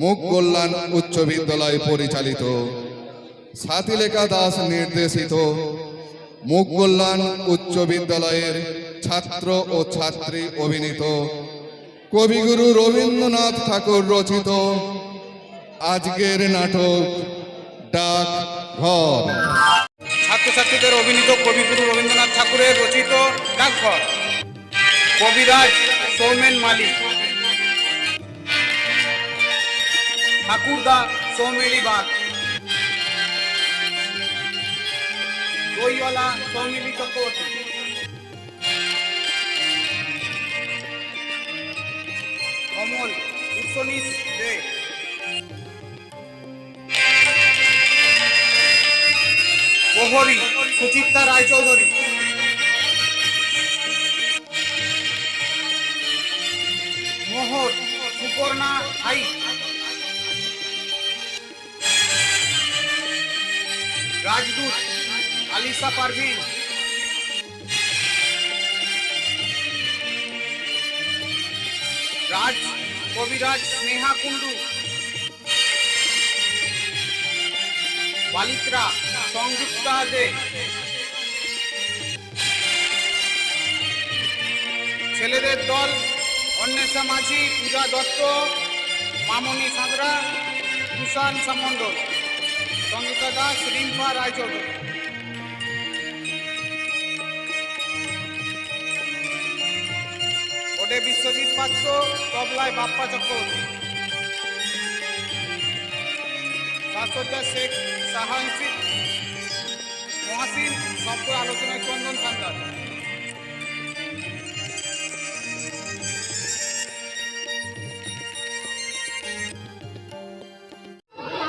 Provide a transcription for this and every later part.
মুখ কল্যাণ উচ্চ বিদ্যালয় পরিচালিত, সাথীলেখা দাস নির্দেশিত মুখ কল্যাণ উচ্চ বিদ্যালয়ের ছাত্র ও ছাত্রী অভিনীত কবিগুরু রবীন্দ্রনাথ ঠাকুর রচিত আজকের নাটক ডাক ঘর। ছাত্রছাত্রীদের অভিনীত কবিগুরু রবীন্দ্রনাথ ঠাকুরের রচিত ডাকঘর। কবিরাজ সৌমেন মালিক, ঠাকুরদা সৌমেলি বাগ, দইওয়ালা সৌমিলি চক্রবর্তী, কমল উৎসনিস দে, প্রহরী সুচিত্রা রায়চৌধুরী, মোহর সুপর্ণা আই, রাজদূত আলিসা পারভিন, রাজ কবিরাজ স্নেহা কুন্ডু, বালিত্রা সংযুক্তা দে, ছেলেদের দল অন্বেষা মাঝি, পূজা দত্ত, মামনি সাঁতরা, তুষান সামণ্ডল, সঙ্গীতা দাস, রিম্পা রায়চৌধুরী। ওডে বিশ্বজিৎ পাত্র, তবলায় বাপ্পা চক্রবর্তী, সাজসজ্জা শেখ শাহানসিদ মহাসিন, শব্দ আলোচনায় চন্দন খান্দার।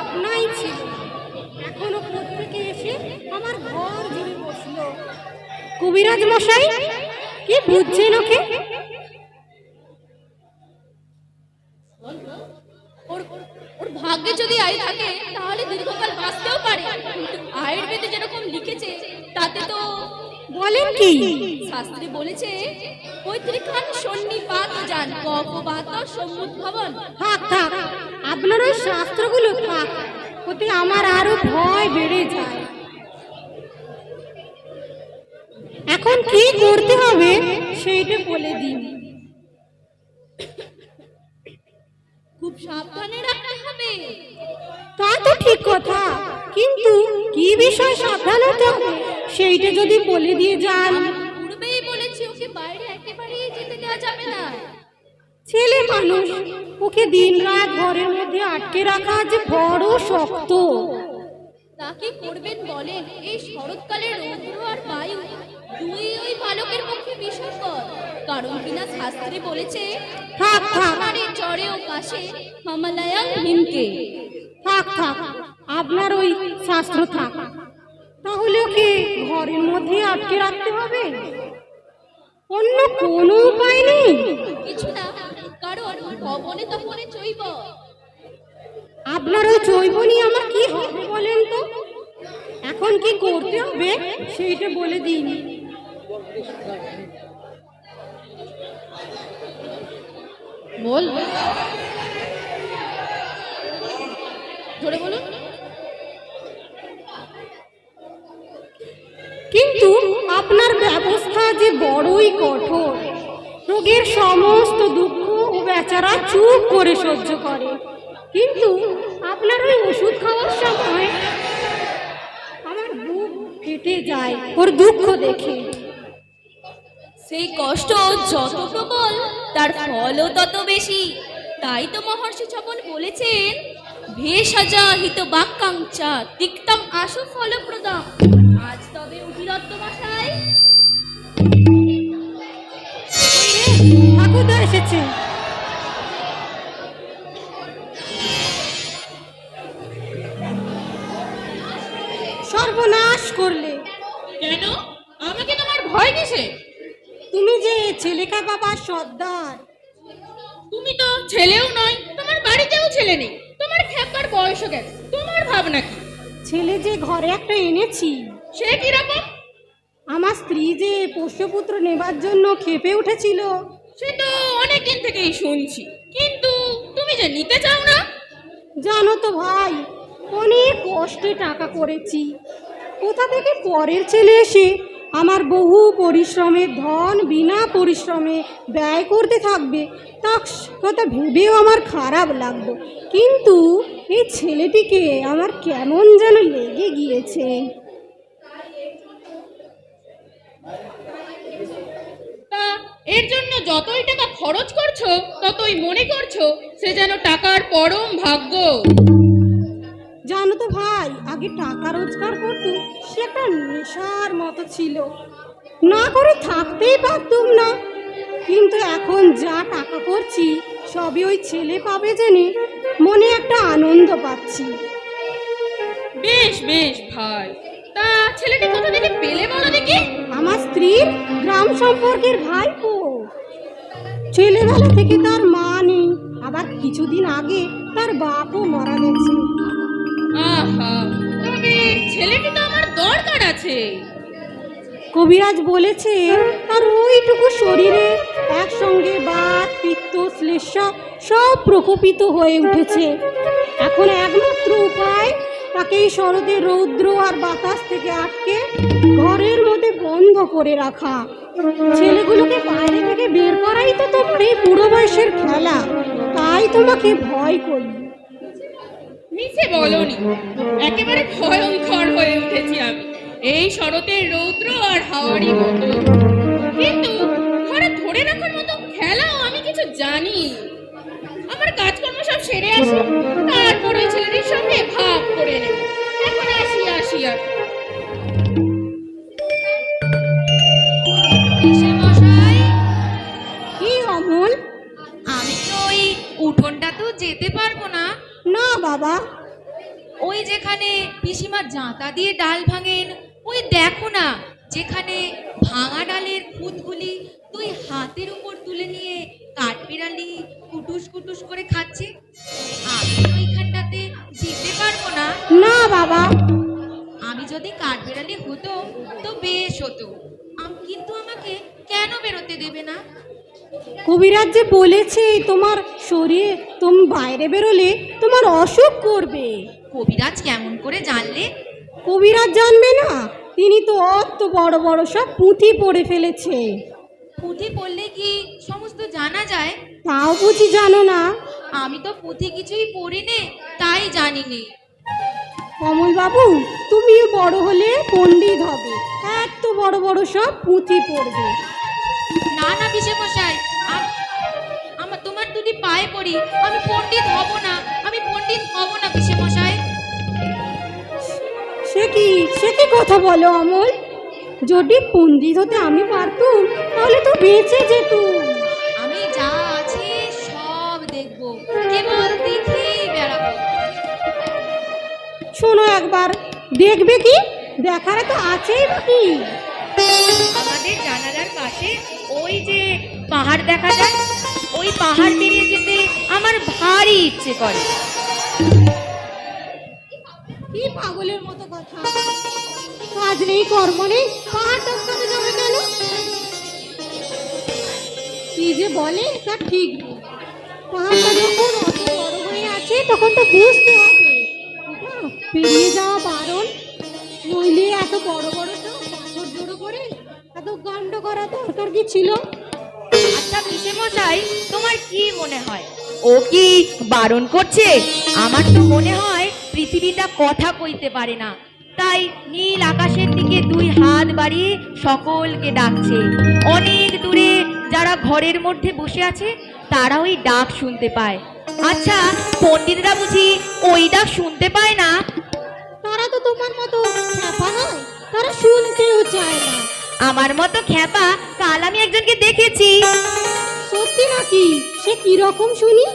আপনাই ছিল, এখনো প্রত্যেকে এসে আমার ঘর জুড়ে বসলো। কবিরাজ মশাই কি বুঝছেন ওকে? ওর ভাগ্যে যদি আয় থাকে তাহলে দীর্ঘকাল বাঁচতেও পারে, কিন্তু আয়ুর্বেদে যেরকম লিখেছে তাতে তো। বলেন কি? শাস্ত্রে বলেছে পৈতৃকান সন্নিপাত যান কপবাত সমুদ্ভবন। থাক থাক, আপনার ওই শাস্ত্রগুলো থাক, ওতে আমার আরো ভয় বেড়ে যায়। এখন কি করতে হবে সেইটা বলে দিন। খুব সাবধানে রাখতে হবে। তা তো ঠিক কথা, কিন্তু কি বিষয় সাবধান হতে হবে সেইটা যদি বলে দিয়ে যান। পূর্বেই বলেছি ওকে বাইরে একেবারেই যেতে দেওয়া যাবে না। ছেলে মানুষ, ওকে দিন রাত ঘরের মধ্যে আটকে রাখা যে বড় শক্ত। তাকে করবেন বলেন? এই শরৎকালে রৌদ্র আর বায়ু দুই ওই বালকের পক্ষে বিষয়কর, কারণ কিনা শাস্ত্রে বলেছে থাক থাক, আমারই জ্বরে ও কাশে হিমালয়াং হিমকে। থাক থাক, আপনার ওই শাস্ত্র থাক। তাহলে ওকে ঘরের মধ্যে আটকে রাখতে হবে, অন্য কোনো উপায় নেই? কিছু না, কারণ পবনে তপনে চৈব। আপনার ওই চৈবনি আমার কি হবে বলেন তো? এখন কি করতে হবে সেইটা বলে দিন। বল, জোরে বলুন। কিন্তু আপনার ব্যবস্থা যে বড়ই কঠোর। রোগের সমস্ত দুঃখ ও বেচারা চুপ করে সহ্য করে, কিন্তু আপনার ওই ওষুধ খাওয়ার সময় আমার বুক ফেটে যায় ওর দুঃখ দেখে। সেই কষ্ট যত প্রবল তার ফলও তত বেশি। তাই তো মহর্ষি ছপন বলেছেন ভেষজা হিত বাক্যাংচা তিক্তম আশু ফলপ্রদম। আজ তবে অধিদত্ত মশাই। ঠাকুরদা এসেছে। সর্বনাশ করলে। কেন? আমাকে তোমার ভয় কিসে? তুমি যে ছেলেকা বাবার সর্দার। তুমি তো ছেলেও নয়, তোমার বাড়িতেও ছেলে নেই, তোমার খেপার বয়সও গেছে, তোমার ভাবনা কি? ছেলে যে ঘরে একটা এনেছি। সে কিরকম? আমার স্ত্রী যে পোষ্যপুত্র নেবার জন্য খেপে উঠেছিল। সে তো অনেকদিন থেকেই শুনছি, কিন্তু তুমি যে নিতে চাও না। জানো তো ভাই, অনেক কষ্টে টাকা করেছি। কোথা থেকে পরের ছেলে এসে আমার বহু পরিশ্রমের ধন বিনা পরিশ্রমে ব্যয় করতে থাকবে, তা কথা ভেবেও আমার খারাপ লাগলো। কিন্তু এই ছেলেটিকে আমার কেমন যেন লেগে গিয়েছে। তা এর জন্য যতই টাকা খরচ করছো ততই মনে করছো সে যেন টাকার পরম ভাগ্য। জানো তো ভাই, আগে টাকা রোজগার করতো সে একটা নেশার মতো ছিল, না করে থাকতেই পারতুম না। কিন্তু এখন যা টাকা করছি সবই ওই ছেলে পাবে জেনে মনে একটা আনন্দ পাচ্ছি। বেশ বেশ ভাই, তা ছেলেটি কোথা থেকে পেলে বলো দেখি? আমার স্ত্রীর গ্রাম সম্পর্কের ভাইপো। ছেলেবেলা থেকে তার মা নেই, আবার কিছুদিন আগে তার বাপও মারা গেছে। আহা, তবে ছেলেটি তো আমার দরকার আছে। কবিরাজ বলেছে তার ওইটুকু শরীরে একসঙ্গে বাত পিত্ত শ্লেষ্মা সব প্রকোপিত হয়ে উঠেছে। এখন একমাত্র উপায় তাকে এই শরতের রৌদ্র আর বাতাস থেকে আটকে ঘরের মধ্যে বন্ধ করে রাখা। ছেলেগুলোকে বাইরে থেকে বের করাই তো তোমার এই বুড়ো বয়সের খেলা, তাই তোমাকে ভয় করি। মিছে বলনি, একেবারে ভয়ঙ্কর হয়ে উঠেছি আমি এই শরতের রৌদ্র আর হাওয়ারই মতো। কিন্তু ঘরে ধরে রাখার মতো খেলাও আমি কিছু জানি। আমার কাজকর্ম সব সেরে আসি, তারপর ওই ছেলেটির সঙ্গে ভাব করে নেব। এখন আসি আসি আর মশাই, কি অমল? আমি তো ওই উঠোনটা তো যেতে পারবো না। না বাবা, ওই যেখানে পিসিমা জাঁতা দিয়ে ডাল ভাঙেন, ওই দেখো না, যেখানে ভাঙা ডালের খুঁতগুলি দুই হাতের উপর তুলে নিয়ে কাঠবিড়ালি কুটুস কুটুস করে খাচ্ছে। আমি ওইখানটাতে যেতে পারবো না। না বাবা, আমি যদি কাঠবিড়ালি হতো তো বেশ হতো, কিন্তু আমাকে কেন বেরোতে দেবে না? কবিরাজ যে বলেছে তোমার শরীরে তুমি বাইরে বেরোলে তোমার অসুখ করবে। কবিরাজ কেমন করে জানলে? কবিরাজ জানবে না? তিনি তো অত বড় বড় সব পুঁথি পড়ে ফেলেছে। পুঁথি পড়লে কি সমস্ত জানা যায়? তাও বুঝি জানো না? আমি তো পুঁথি কিছুই পড়িনি, তাই জানিনি। কমল বাবু, তুমিও বড় হলে পণ্ডিত হবে, এত বড় বড় সব পুঁথি পড়বে। না না পিসেমশাই, আমার তোমার দুটি পায়ে পড়ি, আমি পণ্ডিত হব না, আমি পণ্ডিত হব না পিসেমশাই। সে কি কথা বলো অমল? যদি পণ্ডিত হতে আমি পারতুম তাহলে তো বেঁচে যেতুম। আমি যা আছে সব দেখব, কেবল দেখেই বেড়াবো। শোনো একবার, দেখবে কি? দেখার তো আছেই বাকি। আমাদের জানালার পাশে ওই যে পাহাড় দেখা যায়, ওই পাহাড় পেরিয়ে যেতে আমার ভারী ইচ্ছে করে। কি পাগলের মতো কথা! কাজ নেই কর্ম নেই, পাহাড় টপকাতে যাবে কেন? কি যে বলে তা ঠিক নেই। পাহাড়টা যখন অত বড় হয়ে আছে তখন তো বুঝতে হবে ওটা পেরিয়ে যাওয়া বারণ, নইলে এত বড় বড় সব পাথর জড়ো করে এত কাণ্ড করা দরকার কি ছিল? আচ্ছা পিসেমশাই, তোমার কি মনে হয় ও কি বারণ করছে? আমার তো মনে হয় পৃথিবীটা কথা কইতে পারে না, তাই নীল আকাশের দিকে দুই হাত বাড়িয়ে সকলকে ডাকছে। অনেক দূরে যারা ঘরের মধ্যে বসে আছে তারা ওই ডাক শুনতে পায়। আচ্ছা পণ্ডিতরা বুঝি ওই ডাক শুনতে পায় না? তারা তো তোমার মতো খ্যাপা নয়, তারা শুনতেও চায় না। আমার মতো খ্যাপা কাল আমি একজনকে দেখেছি। সত্যি নাকি? সে কি রকম শুনি?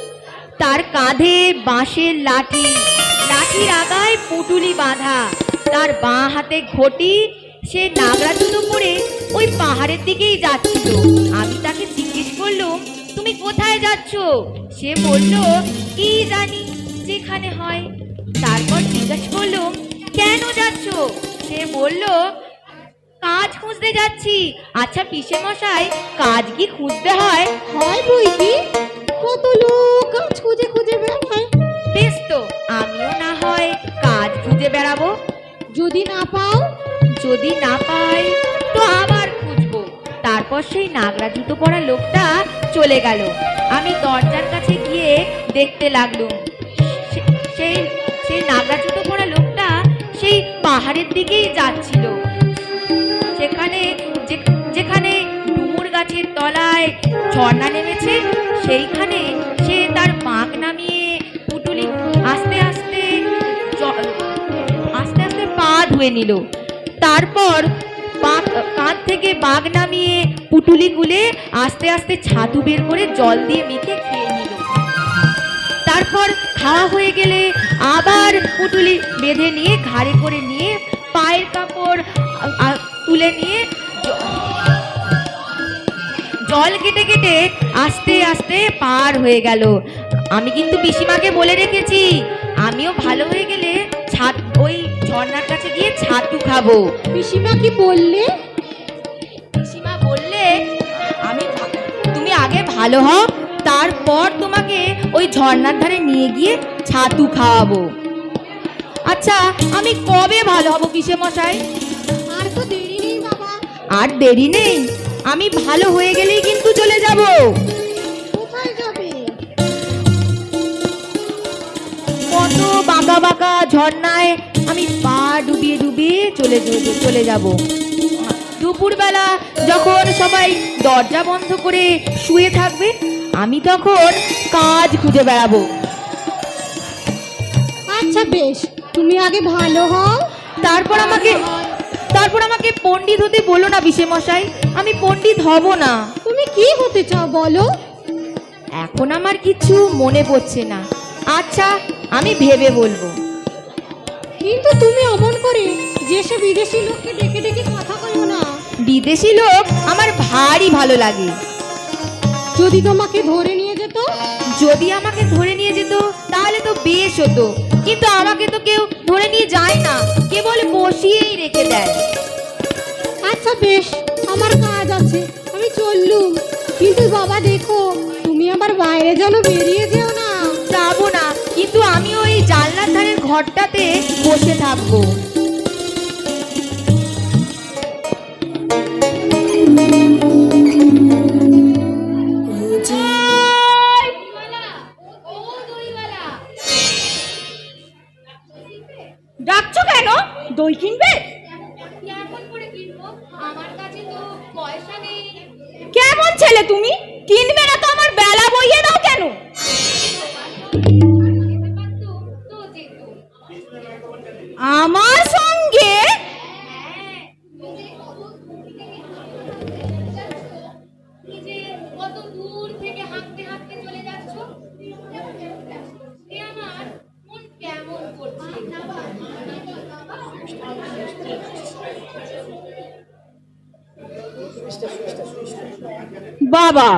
তার কাঁধে বাঁশের লাঠি, লাঠির আগায় পুটুলি বাঁধা, তার বাঁ হাতে ঘটি, সে নাগরা জুতো পরে ওই পাহাড়ের দিকেই যাচ্ছিল। আমি তাকে জিজ্ঞেস করলাম, তুমি কোথায় যাচ্ছ? সে বলল, কি জানি, যেখানে হয়। তারপর জিজ্ঞাসা করলাম, কেন যাচ্ছ? সে বলল, কাজ খুঁজতে যাচ্ছি। আচ্ছা পিসেমশাই, কাজ কি খুঁজতে হয়? হয় বই কি, কত লোক কাজ খুঁজে খুঁজে বেড়ায়। বেশ তো, যদি না পাও? যদি না পাই তো আবার খুঁজবো। তারপর সেই নাগরা জুতো পরা লোকটা চলে গেল। আমি দরজার কাছে গিয়ে দেখতে লাগলুম সেই সেই নাগরা জুতো পরা লোকটা সেই পাহাড়ের দিকেই যাচ্ছিল। যেখানে ডুমুর গাছের তলায় ঝর্ণা নেমেছে, সেইখানে সে তার বাঁক নামিয়ে পুটুলি আস্তে আস্তে পা ধুয়ে নিল। তারপর কাঁধ থেকে বাঘ নামিয়ে পুটুলি গুলে আস্তে আস্তে ছাতু বের করে জল দিয়ে মেখে খেয়ে নিল। তারপর খাওয়া হয়ে গেলে আবার পুটুলি বেঁধে নিয়ে ঘাড়ে করে নিয়ে পায়ের কাপড় তুলে নিয়ে জল কেটে কেটে আস্তে আস্তে পার হয়ে গেল। আমি কিন্তু পিসিমাকে বলে রেখেছি, আমিও ভালো হয়ে গেলে ওই ঝর্ণার কাছে গিয়ে ছাতু খাবো। পিসিমা কি বললে? পিসিমা বললে, তুমি আগে ভালো হও, তারপর তোমাকে ওই ঝর্ণার ধারে নিয়ে গিয়ে ছাতু খাওয়াবো। আচ্ছা, আমি কবে ভালো হব পিসে মশাই? আর তো দেরি নেই বাবা। আর দেরি নেই? আমি ভালো হয়ে গেলেই কিন্তু চলে যাব। কোথায় যাবে? কত বাঁকা বাঁকা ঝর্ণায় আমি পা ডুবিয়ে ডুবিয়ে চলে যাব। দুপুরবেলা যখন সবাই দরজা বন্ধ করে শুয়ে থাকবে, আমি তখন কাজ খুঁজে বেড়াবো। আচ্ছা বেশ, তুমি আগে ভালো হও, তারপর আমাকে পণ্ডিত হতে বলো না বিশে মশাই, আমি পণ্ডিত হব না। তুমি কি হতে চাও বলো? এখন আমার কিছু মনে পড়ছে না। আচ্ছা, আমি ভেবে বলবো। কিন্তু তুমি অমন করে যেসব বিদেশি লোককে ডেকে ডেকে কথা বলো না। বিদেশি লোক আমার ভারী ভালো লাগে। যদি তোমাকে ধরে নিয়ে যেত? যদি আমাকে ধরে নিয়ে যেত তাহলে তো বেশ হতো, কিন্তু আমাকে তো কেউ ধরে নিয়ে যায় না, কেবল বসিয়েই রেখে দেয়। আচ্ছা বেশ, আমার কাজ আছে, আমি চললুম। কিন্তু বাবা দেখো, তুমি আবার বাইরে যেন বেরিয়ে যেও না। যাবো না, কিন্তু আমি ওই জানলার ধারের ঘরটাতে বসে থাকবো। ডাকছো কেন? দই কিনবে? কেমন ছেলে তুমি? কিনবে না তো আমার বেলা বইয়ে দাও কেন? আমার সঙ্গে? কত দূর থেকে হাঁটতে হাঁটতে চলে যাচ্ছ, আমার মন কেমন করছে। বাবা,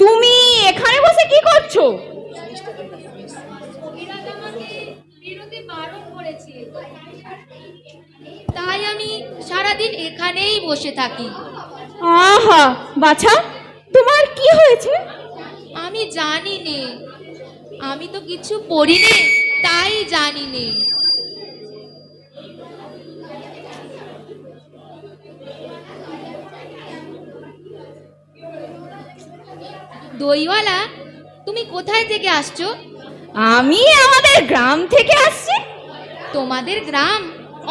তুমি এখানে বসে কি করছো? তাই আমি সারাদিন এখানেই বসে থাকি। আহা বাছা, তোমার কি হয়েছে? আমি জানি নে, আমি তো কিছু পড়ি নে, তাই জানি নে। দইওয়ালা, তুমি কোথায় থেকে আসছো? আমি আমাদের গ্রাম থেকে আসছি। তোমাদের গ্রাম?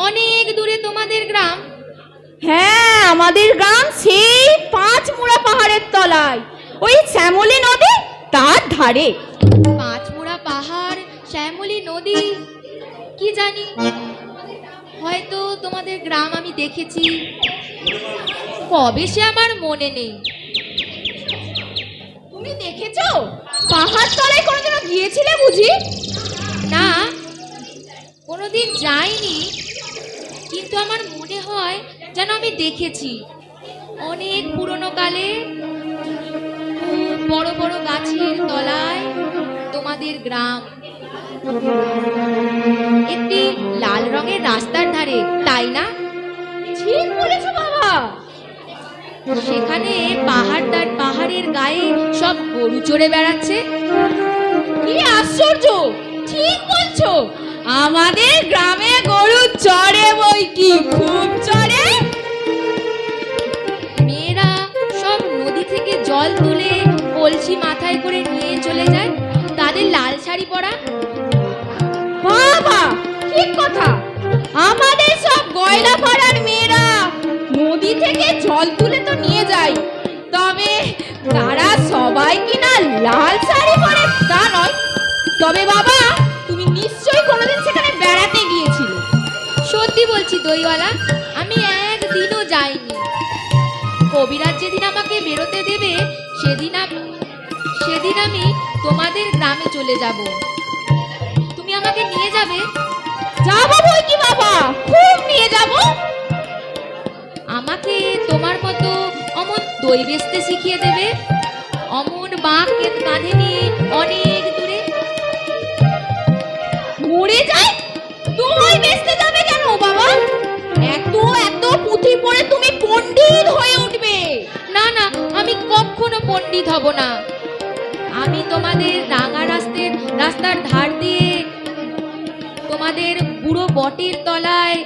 অনেক দূরে তোমাদের গ্রাম? হ্যাঁ, আমাদের গ্রাম সেই 5 মুড়া পাহাড়ের তলায়, ওই শ্যামলী নদী তার ধারে। 5 মুড়া পাহাড়, শ্যামলী নদী, কি জানি, হয়তো তোমাদের গ্রাম আমি দেখেছি, কবে সে আমার মনে নেই। তুমি দেখেছো? পাহাড় তলায় কোনোদিন গিয়েছিলে বুঝি? না, কোনোদিন যাইনি, কিন্তু আমার মনে হয় যেন আমি দেখেছি। অনেক পুরনো কালে বড় বড় গাছের তলায় তোমাদের গ্রাম, একটি লাল রঙের রাস্তার ধারে, তাই না? ঠিক বলেছো বাবা। সেখানে পাহাড়ের গায়ে সব গরু চড়ে বেড়াচ্ছে। কি আশ্চর্য, ঠিক বলছো, আমাদের গ্রামে গরু চড়ে বই কি, খুব চড়ে। মেয়েরা সব নদী থেকে জল তুলে কলসি মাথায় করে নিয়ে চলে যায়, তাদের লাল শাড়ি পরা। বাবা, ঠিক কথা, আমাদের সব গয়লা পাড়ার মেয়েরা নদী থেকে জল তুলে তো নিয়ে যায়, তবে তারা সবাই কিনা লাল শাড়ি পরে তা নয়। তবে বাবা, তুমি নিশ্চয়ই কোনোদিন সেখানে বেড়াতে গিয়েছিলে। সত্যি বলছি দইওয়ালা, আমি একদিনও যাইনি। কবিরাজ যেদিন আমাকে বেরোতে দেবে সেদিন আমি তোমাদের গ্রামে চলে যাব। তুমি আমাকে নিয়ে যাবে? যাবো বই কি বাবা, খুব নিয়ে যাব। আমাকে তোমার মতো অমন দই বেচতে শিখিয়ে দেবে, অমন বাঁক কাঁধে নিয়ে অনেক দূরে। মরে যায়, দই বেচতে যাবে কেন বাবা? এত এত পুঁথি পড়ে তুমি পণ্ডিত হয়ে উঠবে। না না, আমি কখনো পণ্ডিত হব না। আমি তোমাদের রাঙা রাস্তার ধার দিয়ে, তোমাদের বুড়ো বটের তলায়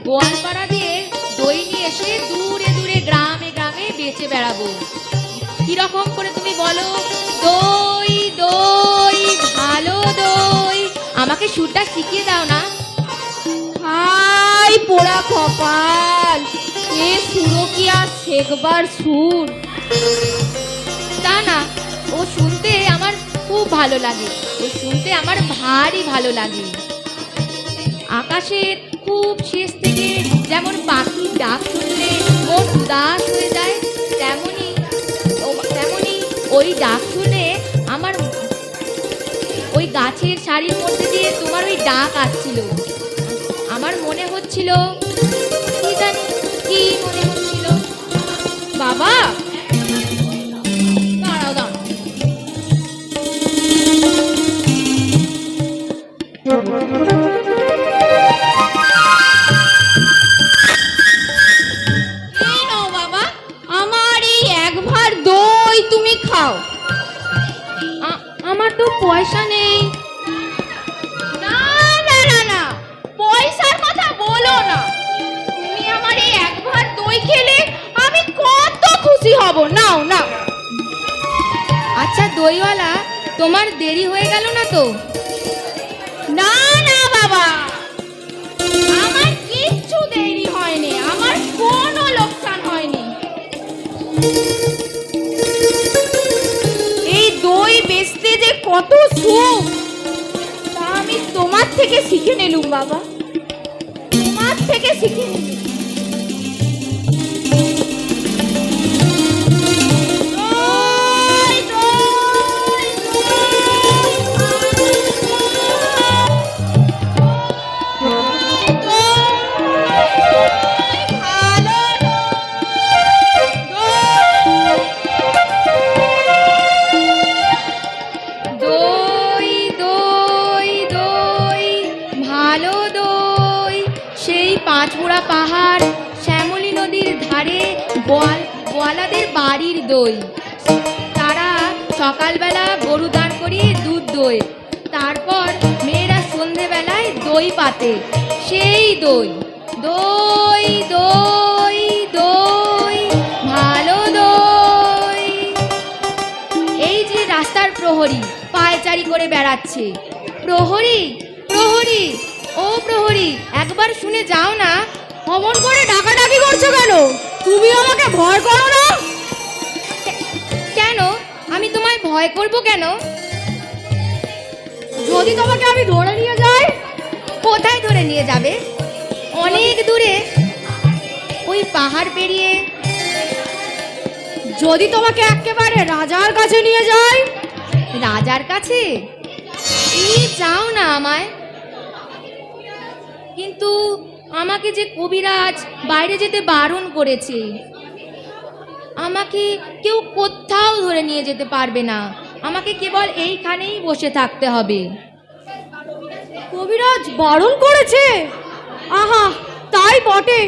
গোয়ালপাড়া দিয়ে দই নিয়ে এসে দূরে দূরে গ্রামে গ্রামে বেচে বেড়াবো। কিরকম করে তুমি বলো? দই দই ভালো দই, আমাকে সুরটা শিখিয়ে দাও না। হাই পোড়া কপাল, এ সুরো কি আর শেখবার সুর? তা না, ও শুনতে আমার খুব ভালো লাগে, ও শুনতে আমার ভারী ভালো লাগে। আকাশের খুব শেষ থেকে যেমন পাখির ডাক শুনলে মন উদাস হয়ে যায়, তেমনি ওই ডাক শুনে আমার ওই গাছের সারির মধ্যে দিয়ে তোমার ওই ডাক আসছিল। আমার মনে হচ্ছিল, কি জানি কি মনে হচ্ছিল বাবা। দাঁড়াও দাঁড়াও, বাবা, আমার এই এক ভার দই তুমি খাও। আমার তো পয়সা নেই। না না না না, পয়সার কথা বলো না। তুমি আমার এই এক ভার দই খেলে আমি কত খুশি হব। নাও নাও। আচ্ছা দইওয়ালা, তোমার দেরি হয়ে গেল না তো? না না বাবা, আমার কিচ্ছু দেরি হয়নি, আমার কোনো লোকসান হয়নি। এই দই বেচতে যে কত সুখ, তা আমি তোমার থেকে শিখে নিলুম বাবা, তোমার থেকে শিখে নিলুম। পাঁচমোড়া পাহাড়, শ্যামলী নদীর ধারে গোয়ালাদের বাড়ির দই। তারা সকালবেলা গরু দান করিয়ে দুধ দই, তারপর মেয়েরা সন্ধেবেলায় দই পাতে, সেই দই। দই দই দই ভালো দই। এই যে রাস্তার প্রহরী পায়চারি করে বেড়াচ্ছে। প্রহরী প্রহরী, ও প্রহরী, একবার শুনে যাও না। অমন করে ডাকাডাকি করছো কেন? তুমি আমাকে ভয় করো না? কেন? আমি তোমায় ভয় করব কেন? যদি তোমাকে আমি ধরে নিয়ে যাই? কোথায় ধরে নিয়ে যাবে? অনেক দূরে, ওই পাহাড় পেরিয়ে। যদি তোমাকে একেবারে রাজার কাছে নিয়ে যাই? রাজার কাছে? যাও না আমায়। কিন্তু আমাকে যে কবিরাজ বাইরে যেতে বারণ করেছে, আমাকে কেউ কোথাও ধরে নিয়ে যেতে পারবে না, আমাকে কেবল এইখানেই বসে থাকতে হবে। কবিরাজ বারণ করেছে? আহা, তাই বটে।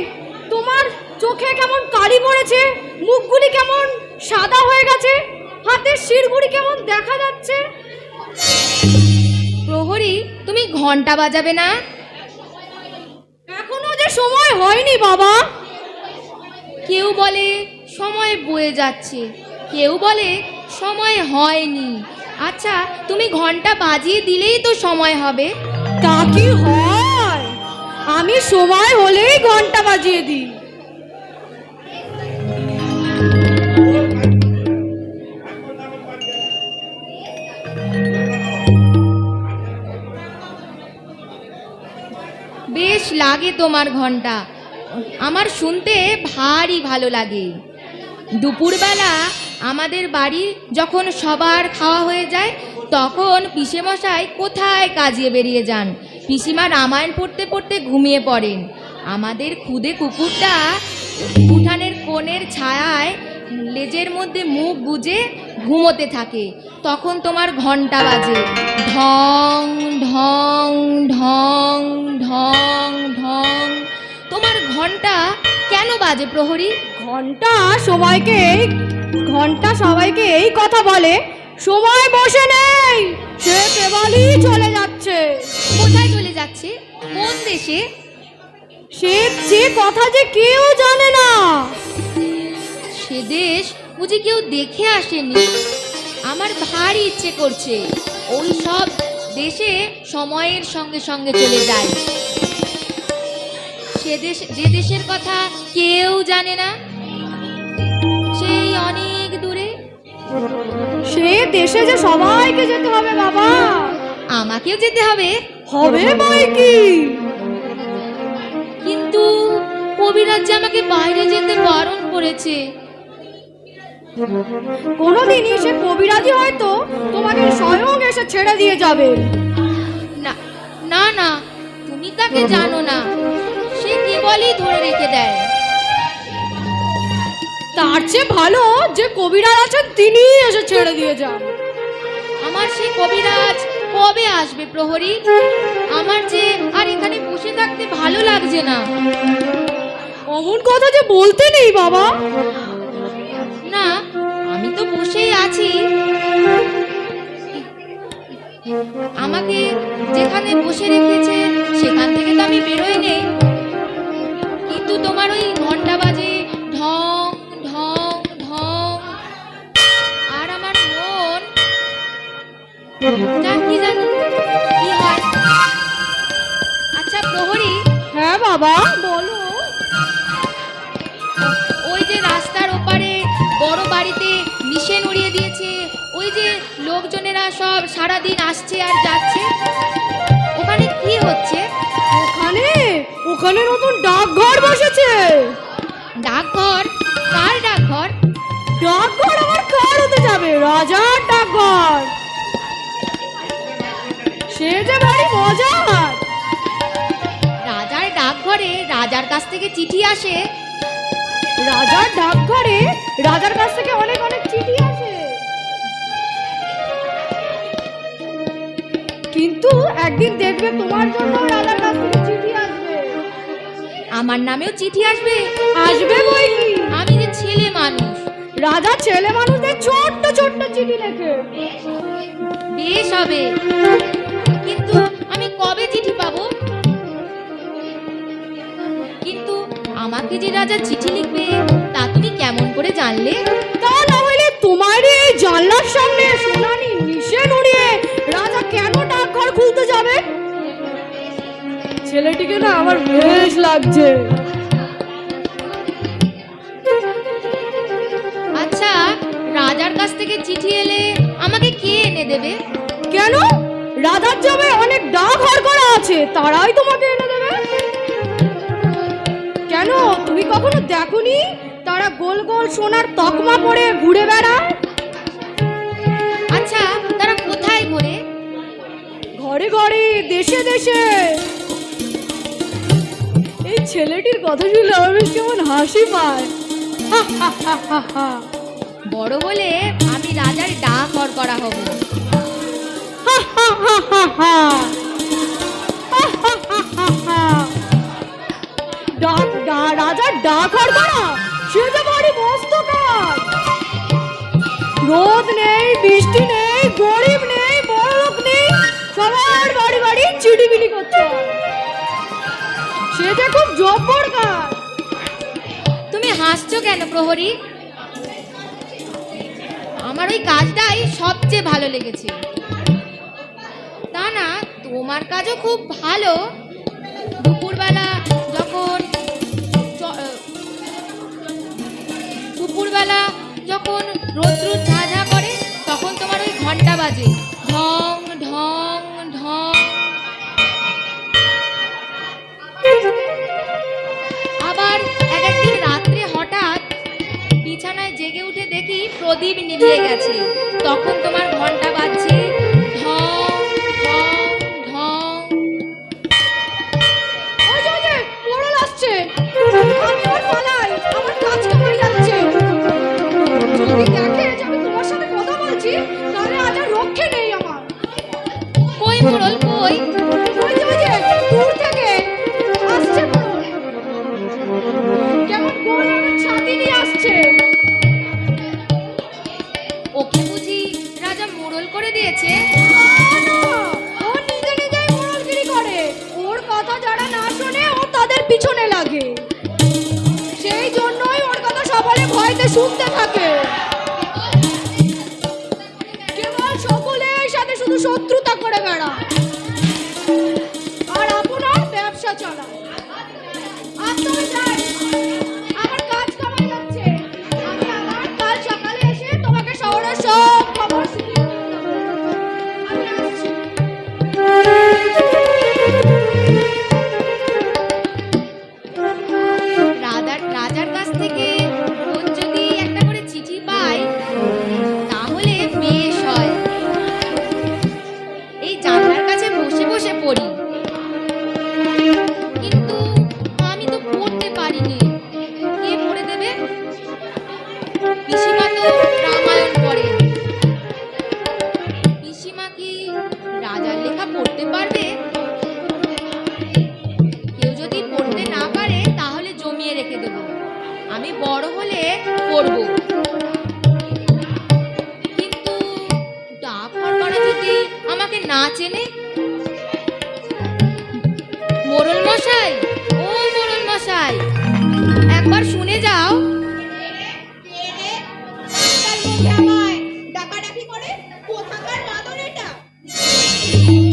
তোমার চোখে কেমন কালি পড়েছে, মুখগুলি কেমন সাদা হয়ে গেছে, হাতের শিরগুড়ি কেমন দেখা যাচ্ছে। প্রহরী, তুমি ঘন্টা বাজাবে না? সময় হয়নি বাবা। কেউ বলে সময় বয়ে যাচ্ছে, কেউ বলে সময় হয়নি। আচ্ছা, তুমি ঘন্টা বাজিয়ে দিলেই তো সময় হবে। তা কি হয়? আমি সময় হলেই ঘন্টা বাজিয়ে দিই। বেশ লাগে তোমার ঘন্টা, আমার শুনতে ভারী ভালো লাগে। দুপুরবেলা আমাদের বাড়ি যখন সবার খাওয়া হয়ে যায়, তখন পিসেমশাই কোথায় কাজে বেরিয়ে যান। পিসিমা রামায়ণ পড়তে পড়তে ঘুমিয়ে পড়েন। আমাদের খুদে কুকুরটা উঠানের কোণের ছায়ায় লেজের মধ্যে মুখ গুজে ঘুমোতে থাকে। তখন তোমার ঘন্টা বাজে, ঢং ঢং ঢং ঢং ঢং। তোমার ঘন্টা কেন বাজে প্রহরী? ঘন্টা সবাইকে এই কথা বলে, সময় বসে নেই, সে কেবলই চলে যাচ্ছে। কোথায় চলে যাচ্ছে? কোন দেশে? সে কথা যে কেউ জানে না। সে দেশ বুঝি কেউ দেখে আসেনি? আমার ভারী ইচ্ছে করছে ওই সব দেশে সময়ের সঙ্গে সঙ্গে চলে যায়। যে দেশের কথা কেউ জানে না, সেই অনেক দূরে। সে দেশে যে সবাইকে যেতে হবে বাবা। আমাকেও যেতে হবে? হবে বই কি? কিন্তু কবিরাজ যে আমাকে বাইরে যেতে বারণ করেছে। কোনোদিনই সে কবিরাজি হয়তো তোমাকে স্বয়ং এসে ছেড়ে দিয়ে যাবে। না না না, তুমি তাকে জানো না, সে কেবলই ধরে রেখে দেয়। তার চেয়ে ভালো যে কবিরাজ আছেন তিনি এসে ছেড়ে দিয়ে যান। আমার সেই কবিরাজ কবে আসবে প্রহরী? আমার যে আর এখানে বসে থাকতে ভালো লাগছে না। অমন কথা যে বলতে নেই বাবা। না, আমি তো বসেই আছি। আমাকে যেখানে বসে রেখেছে সেখান থেকে তো আমি বেরোই নেই। কিন্তু তোমার ওই ঘন্টা বাজে ঢং ঢং ঢং, আর আমার মন কি জানি কি হয়। আচ্ছা প্রহরী। হ্যাঁ বাবা বলো। ওই যে রাস্তার ওপারে বড় বাড়িতে নিশেন উড়িয়ে দিয়েছে, ওই যে লোকজনেরা সব সারাদিন আসছে আর যাচ্ছে, ওখানে কি হচ্ছে? ওখানে নতুন ডাকঘর বসেছে। ডাকঘর? কার ডাকঘর? ডাকঘর আবার কার হতে যাবে? রাজার ডাকঘর। সে যে ভারী মজার। রাজার ডাকঘরে রাজার কাছ থেকে চিঠি আসে? রাজার ডাকঘরে রাজার কাছ থেকে অনেক অনেক চিঠি আসে, কিন্তু একদিন দেখবে তোমার জন্য রাজার কাছ থেকে চিঠি আসবে। আমার নামেও চিঠি আসবে? আসবে বই কি? আমি যে ছেলে মানুষ। রাজা ছেলে মানুষদের ছোট্ট ছোট্ট চিঠি লেখে। বেশ হবে, কিন্তু আমি কবে চিঠি পাবো? কিন্তু আমাকে যে রাজা চিঠি লিখবে তা তুমি কেমন করে জানলে? তা না হইলে তোমার এই জানলার সামনে সোনালি নিশেন উড়িয়ে রাজা কেন ডাকঘর খুলতে যাবে? ছেলেটিকে না আমার বেশ লাগছে। আচ্ছা, রাজার কাছ থেকে চিঠি এলে আমাকে কে এনে দেবে? কেন? রাজার জমে অনেক ডাকঘর করা আছে, তারাই তোমাকে এনে দেবে। কেন তুমি কখনো দেখোনি তারা গোল গোল সোনার তকমা পরে ঘুরে বেড়ায়? আচ্ছা, তারা কোথায় ঘোরে? ঘরে ঘরে, দেশে দেশে। এই ছেলেটির কথা শুনলে আমার বেশ কেমন হাসি পায়। বড় বলে আমি রাজার ডাকঘর করা হব। রাজার ডাকঘর করা সে যে বাড়ি মস্ত কাজ। রোদ নেই, বৃষ্টি নেই, গরিব নেই, বড়লোক নেই, সবার বাড়ি বাড়ি চিঠি বিলি করতে হয়। সেটা খুব জব্বর কাজ। তুমি হাসছো কেন প্রহরী? আমার ওই কাজটাই সবচেয়ে ভালো লেগেছে। তা না, তোমার কাজও খুব ভালো। দুপুরবেলা যখন রোদ্রু ঝাঝা করে তখন তোমার ওই ঘন্টা বাজে, ঢং ঢং ঢং। আবার এক একদিন রাত্রে হঠাৎ বিছানায় জেগে উঠে দেখি প্রদীপ নিভিয়ে গেছে, তখন তোমার ঘন্টা বাজছে, ঢং ঢং ঢং। ওই যে মোড়ল আসছে, আমি ওর পালাই, আমার কাজ কামাই যাচ্ছে। যদি দেখে যে আমি তোমার সাথে কথা বলছি, তাহলে আজ আর রক্ষে নেই আমার। কই মোড়ল কই? ওই যে দূর থেকে আসছে মোড়ল, কেমন গোল ছাতি নিয়ে আসছে। ওকে বুঝি রাজা মোড়ল করে দিয়েছে? ও নিজে নিজেই মোড়লগিরি করে, ওর কথা যারা না শোনে ও তাদের পিছনে লাগে, সেই জন্যই ওর কথা সকলে ভয়তে শুনতে থাকে। কেবল সকলের সাথে শুধু শত্রুতা করে বেড়ায় আর আপনার ব্যবসা চালায়। আর তুমি যাই, আমার কাজ কামাই যাচ্ছে, আমি আবার কাল সকালে এসে তোমাকে শহরের সব খবর শুনিয়ে দেব। আমি আসছি। রাজার কাছ থেকে রোজ যদি একটা করে চিঠি পাই তাহলে বেশ হয়। এই জানলার কাছে বসে বসে পড়ি, কিন্তু আমি তো পড়তে পারিনি। কে পড়ে দেবে? পিসিমা তো রামায়ণ পড়ে। পিসিমা কি রাজার লেখা পড়তে পারবে? কেউ যদি পড়তে না পারে তাহলে জমিয়ে রেখে দেবো, আমি বড় হলে পড়ব। কিন্তু ডাকঘর করা যদি আমাকে না চেনে? মোড়ল মশাই, ও মোড়ল মশাই, একবার শুনে যাও।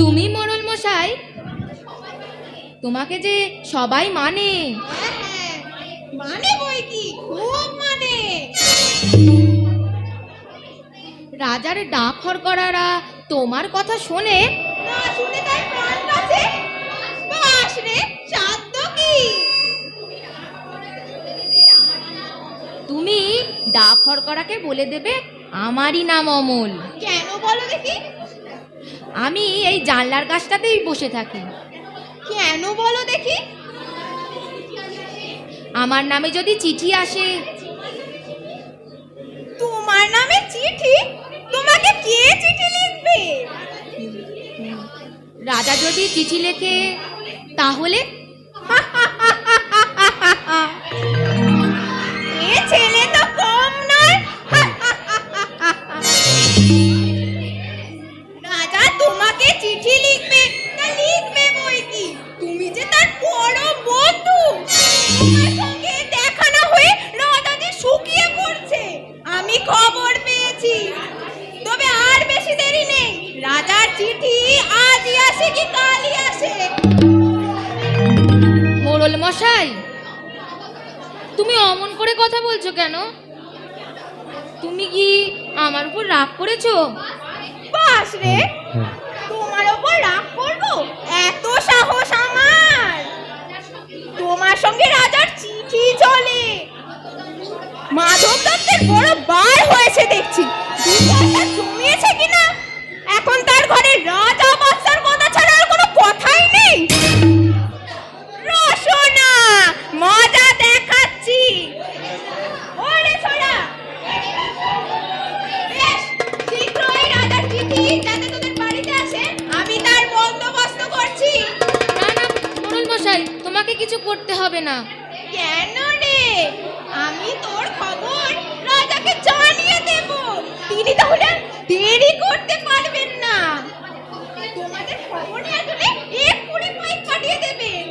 তুমি মোড়ল মশাই? তোমাকে যে সবাই মানে। মানে বই কি, খুব মানে। রাজার ডাকঘর করারা তোমার কথা শোনে? না শুনে তার প্রাণ বাঁচে। বাস রে, সাধ্য কি? তুমি ডাকঘর করাকে বলে দেবে আমারই নাম অমল। কেন বলো দেখি? আমি এই জানলার গাছটাতেই বসে থাকি। কেন বলো দেখি? আমার নামে যদি চিঠি আসে। তোমার নামে চিঠি? তোমাকে কে চিঠি লিখবে? রাজা যদি চিঠি লেখে তাহলে? এ ছেলে তো কম নয়। রাজা তোমাকে চিঠি লিখবে, তা লিখবে বই কি, তুমি যে তার বড় বন্ধু। তোমার সঙ্গে দেখা না হয়ে রাজা যে শুকিয়ে পড়ছে, আমি খবর পেয়েছি। তবে আর বেশি দেরি নেই, রাজার চিঠি আজই আসে কি কালই আসে। মোড়ল মশাই, তুমি অমন করে কথা বলছো কেন? তুমি কি আমার উপর রাগ করেছো? বাস রে, তোমার ওপর রাগ করবো? এত সাহস আমার? তোমার সঙ্গে রাজার চিঠি চলে। মাধব দত্তের বড় বার হয়েছে দেখছি, দুর্দশা জমিয়েছে কিনা। এখন তার ঘরে রাজা বাচ্চার কথা ছাড়া আর কোনো কথাই নেই। রসনা, মজা দেখাচ্ছি। ওরে ছোড়া, বেশ শীঘ্রই রাজার চিঠি যাতে তোদের বাড়িতে আসে আমি তার বন্দোবস্ত করছি। না না মোড়ল মশাই, তোমাকে কিছু করতে হবে না। কেন রে? আমি তোর খবর রাজাকে জানিয়ে দেব, তিনি তাহলে দেরি করতে পারবেন না। তোমাদের খবর নেওয়ার জন্য এক্ষুনি পাইক পাঠিয়ে দেবেন।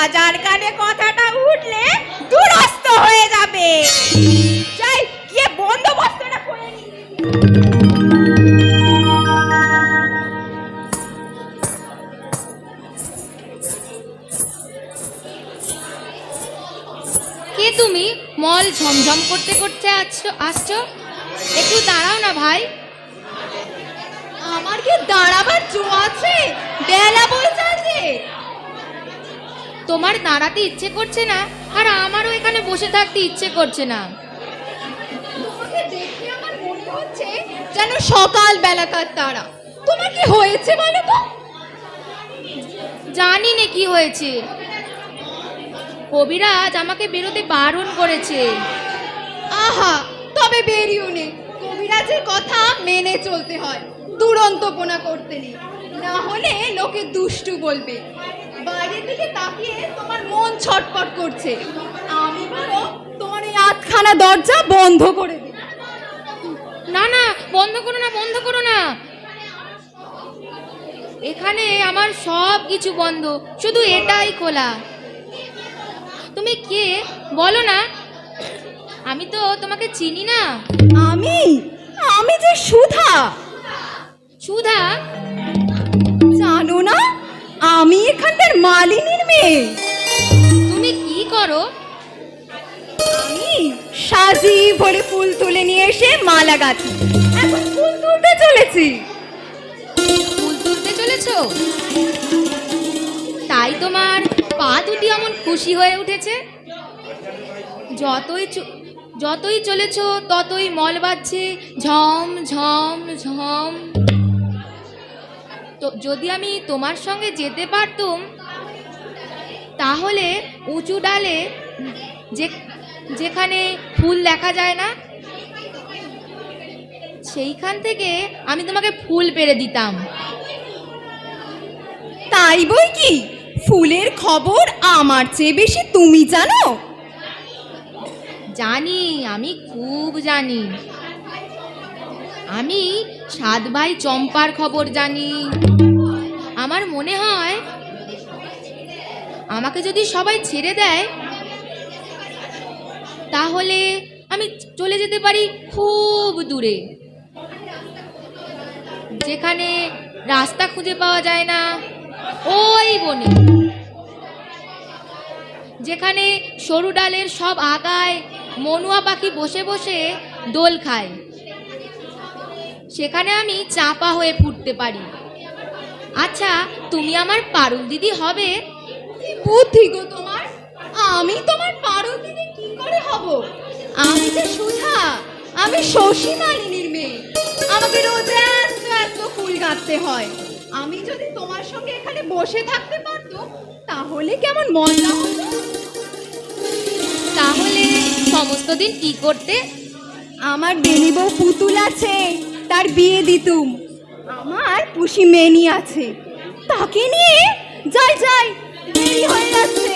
রাজার কানে কথাটা উঠলে দুরস্ত হয়ে যাবে। যাই গিয়ে বন্দোবস্তটা করে নি। কে তুমি? মল ঝমঝম করতে করতে আসছো? একটু দাঁড়াও না ভাই। আমার কি দাঁড়াবার জো আছে? বেলা বলছে আছে। তোমার দাঁড়াতে ইচ্ছে করছে না, আর আমারও এখানে বসে থাকতে ইচ্ছে করছে না। তোমাকে দেখে আমার মনে হচ্ছে যেন সকাল বেলাকার তারা। তোমার কি হয়েছে বলো তো? জানি না কি হয়েছে, কবিরাজ আমাকে বেরোতে বারণ করেছে। আহা, তবে বেরিও নে। কবিরাজের কথা মেনে চলতে হয়, দুরন্তপনা করতে নেই, না হলে লোকে দুষ্টু বলবে। বাইরের দিকে তাকিয়ে তোমার মন ছটফট করছে। আমি বলো তোমার এই আধখানা দরজা বন্ধ করে দিই। না না, বন্ধ করো না, বন্ধ করো না। এখানে আমার সব কিছু বন্ধ, শুধু এটাই খোলা। তুমি কে বলো না? আমি তো তোমাকে চিনি না। আমি আমি যে সুধা। সুধা? জানো না, আমি এখানকার মালিনীর মেয়ে। তুমি কি করো? আমি সাজি ভরে ফুল তুলে নিয়ে এসে মালা গাঁথি। এখন ফুল তুলতে চলেছি। ফুল তুলতে চলেছো? তাই তোমার পা দুটি এমন খুশি হয়ে উঠেছে? যতই চলেছ ততই মল বাজছে ঝম ঝম ঝম। তো যদি আমি তোমার সঙ্গে যেতে পারতুম, তাহলে উঁচু ডালে যেখানে ফুল দেখা যায় না, সেইখান থেকে আমি তোমাকে ফুল পেড়ে দিতাম। তাই বই কি? ফুলের খবর আমার চেয়ে বেশি তুমি জানো? জানি, আমি খুব জানি। আমি 7 ভাই চম্পার খবর জানি। আমার মনে হয় আমাকে যদি সবাই ছেড়ে দেয়, তাহলে আমি চলে যেতে পারি খুব দূরে, যেখানে রাস্তা খুঁজে পাওয়া যায় না, ওই বনে, যেখানে সরু ডালের সব আগায় মনুয়া পাখি বসে বসে দোল খায়। সেখানে আমি চাপা হয়ে ফুটতে পারি। আচ্ছা, তুমি আমার পারুল দিদি হবে? কি বুদ্ধি গো তোমার! আমি তোমার পারুল দিদি কি করে হব? আমি যে সুধা, আমি শশী মালিনীর মেয়ে। আমাকে রোজ এত ফুল গাঁথতে হয়। আমি যদি তোমার সঙ্গে এখানে বসে থাকতে পারতাম, তাহলে কেমন মজা হতো। তাহলে সমস্ত দিন কি করতে? আমার বেনি বউ পুতুল আছে, তার বিয়ে দিতুম। আমার পুষি মেনি আছে, তাকে নিয়ে যাই। দেরি হয়ে যাচ্ছে,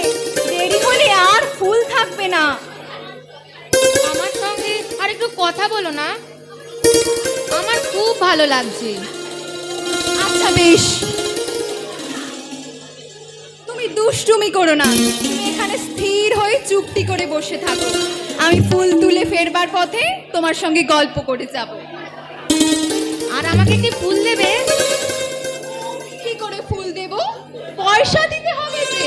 দেরি হলে আর ফুল থাকবে না। আমার সঙ্গে আর একটু কথা বলো না, আমার খুব ভালো লাগছে। আচ্ছা বেশ, তুমি দুষ্টুমি করো না। তুমি এখানে স্থির হয়ে চুপটি করে বসে থাকো। আমি ফুল তুলে ফেরবার পথে তোমার সঙ্গে গল্প করে যাব। আর আমাকে কি ফুল দেবে? কি করে ফুল দেব? পয়সা দিতে হবে যে।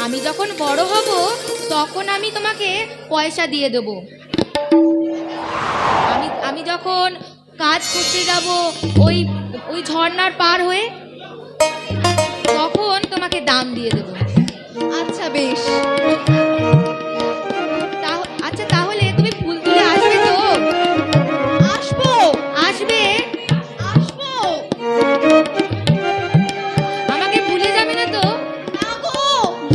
আমি যখন বড় হব, তখন আমি তোমাকে পয়সা দিয়ে দেব। আমি যখন কাজ করতে যাব ওই ঝর্ণার পার হয়ে, তখন তোমাকে দাম দিয়ে দেব। আচ্ছা বেশ। আচ্ছা, তাহলে তুমি ফুল তুলে আসবে তো? আসবো। আসবে? আসবো। আমাকে ভুলে যাবে না তো? না গো,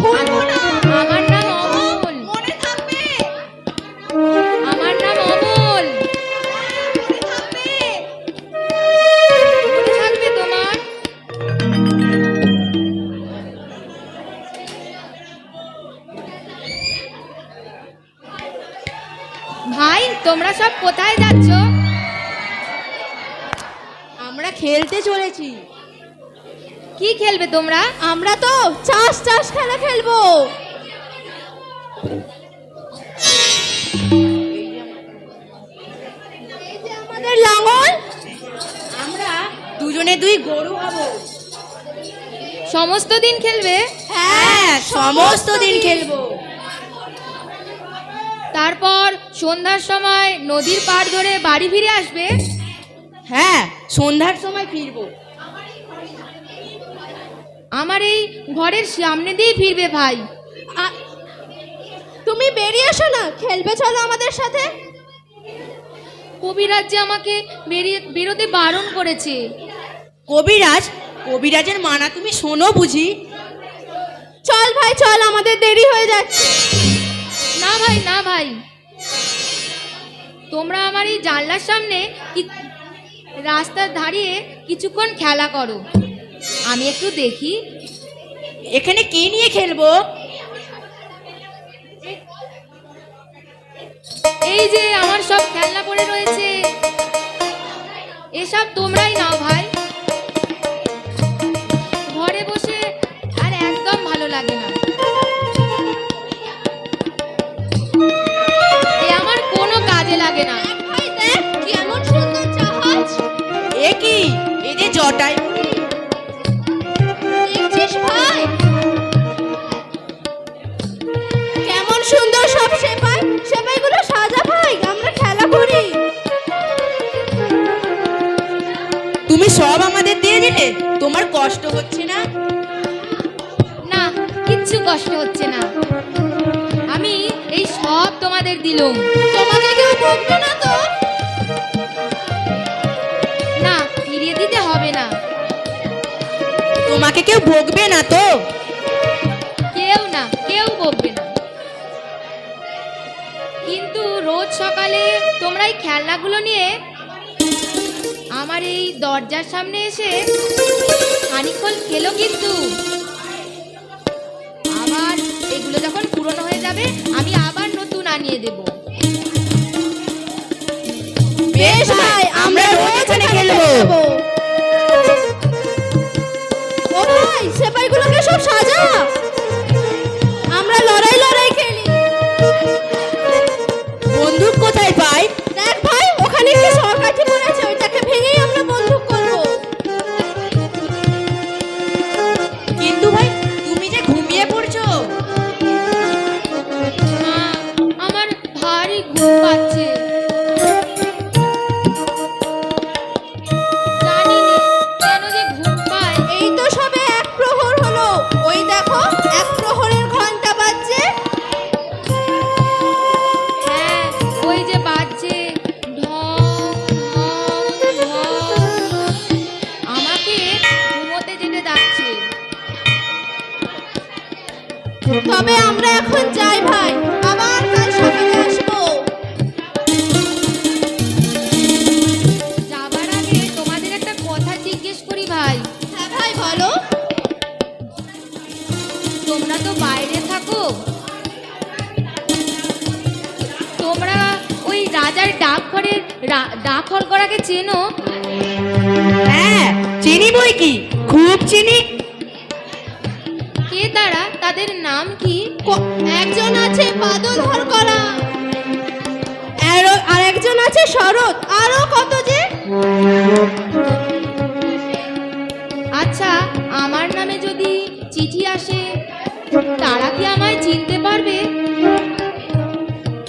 ভুলবো না। আমার নাম অমল। মনে থাকবে। আমার নাম অমল। মনে থাকবে। মনে থাকবে তোমার? ভাই, তোমরা সব কোথায় যাচ্ছ? আমরা খেলতে চলেছি। কি খেলবে তোমরা? আমরা তো চাষ চাষ খেলা খেলবো। এই যে আমাদের লাঙল। আমরা দুজনে দুই গরু হব। সমস্ত দিন খেলবে? হ্যাঁ, সমস্ত দিন খেলবো। তারপর সন্ধ্যার সময় নদীর পাড় ধরে বাড়ি ফিরে আসবে? হ্যাঁ, সন্ধ্যার সময় ফিরবো। আমার এই ঘরের সামনে দিয়ে ফিরবে ভাই। তুমি বেরিয়ে এসো না, খেলবে চলো আমাদের সাথে। কবিরাজ যে আমাকে বেরোতে বারণ করেছে। কবিরাজের মানা তুমি শোনো বুঝি? চল ভাই চল, আমাদের দেরি হয়ে যাচ্ছে। না ভাই, না ভাই, তোমরা আমার এই জানলার সামনে রাস্তার দাঁড়িয়ে কিছুক্ষণ খেলা করো, আমি একটু দেখি। এখানে কি নিয়ে খেলবো? এই যে আমার সব খেলনা পড়ে রয়েছে, এসব তোমরাই নাও ভাই। ঘরে বসে আর একদম ভালো লাগে না, এ আমার কোনো কাজে লাগে না। ভাই দেখ কেমন সুন্দর জাহাজ। এ কি? এই যে জটাই। দেখছিস ভাই কেমন সুন্দর সব সেপাই, সেপাইগুলো সাজা ভাই, আমরা খেলা করি। তুমি সব আমাদের দিয়ে দিলে? তোমার কষ্ট হচ্ছে না? না, কিচ্ছু কষ্ট হচ্ছে না, আমি এই সব তোমাদের দিলুম। তোমাকে কেউ বকবে না তো? না, ফিরিয়ে দিতে হবে না। তোমাকে কেউ বকবে না তো? কেউ না, কেউ বকবে না, কিন্তু রোজ সকালে তোমরা এই খেলনাগুলো নিয়ে আমার এই দরজার সামনে এসে খানিকক্ষণ খেলো, কিন্তু আবার এগুলো যখন পুরনো হয়ে যাবে আমি আবার নতুন আনিয়ে দেব। বেশ ভাই, আমরা রোজ এখানে খেলবো। ও ভাই, সেপাইগুলোকে সব সাজা, আমরা লড়াই লড়াই খেলি। বন্দুক কোথায় পাই? দেখ ভাই, ওখানে একটি সরকারি পড়েছে, ওইটাকে ভেঙেই আমরা বন্দুক করবো। কিন্তু ভাই তুমি যে ঘুমিয়ে পড়ছো। মা, আমার ভারী ঘুম পাচ্ছে, জানি না কেন যে ঘুম পায়। এই তো সবে 1 প্রহর হলো, ওই দেখো 1 প্রহরের ঘন্টা বাজছে। হ্যাঁ, ওই যে বাজছে, ঢং ঢং ঢং, আমাকে ঘুমোতে যেতে ডাকছে। তবে আমরা এখন যাই ভাই, আবার কাল সকালে আসবো। যাবার আগে তোমাদের একটা কথা জিজ্ঞেস করি ভাই। হ্যাঁ ভাই বলো। তোমরা তো বাইরে থাকো, তোমরা ওই রাজার ডাকঘরের ডাকঘর করাকে চেনো? হ্যাঁ, চিনি বই কি, খুব চিনি। কে তারা? তাদের নাম কি? একজন আছে বাদল হরকরা, আর একজন আছে শরৎ, আরো কত যে। আচ্ছা, আমার নামে যদি চিঠি আসে তারা কি আমায় চিনতে পারবে?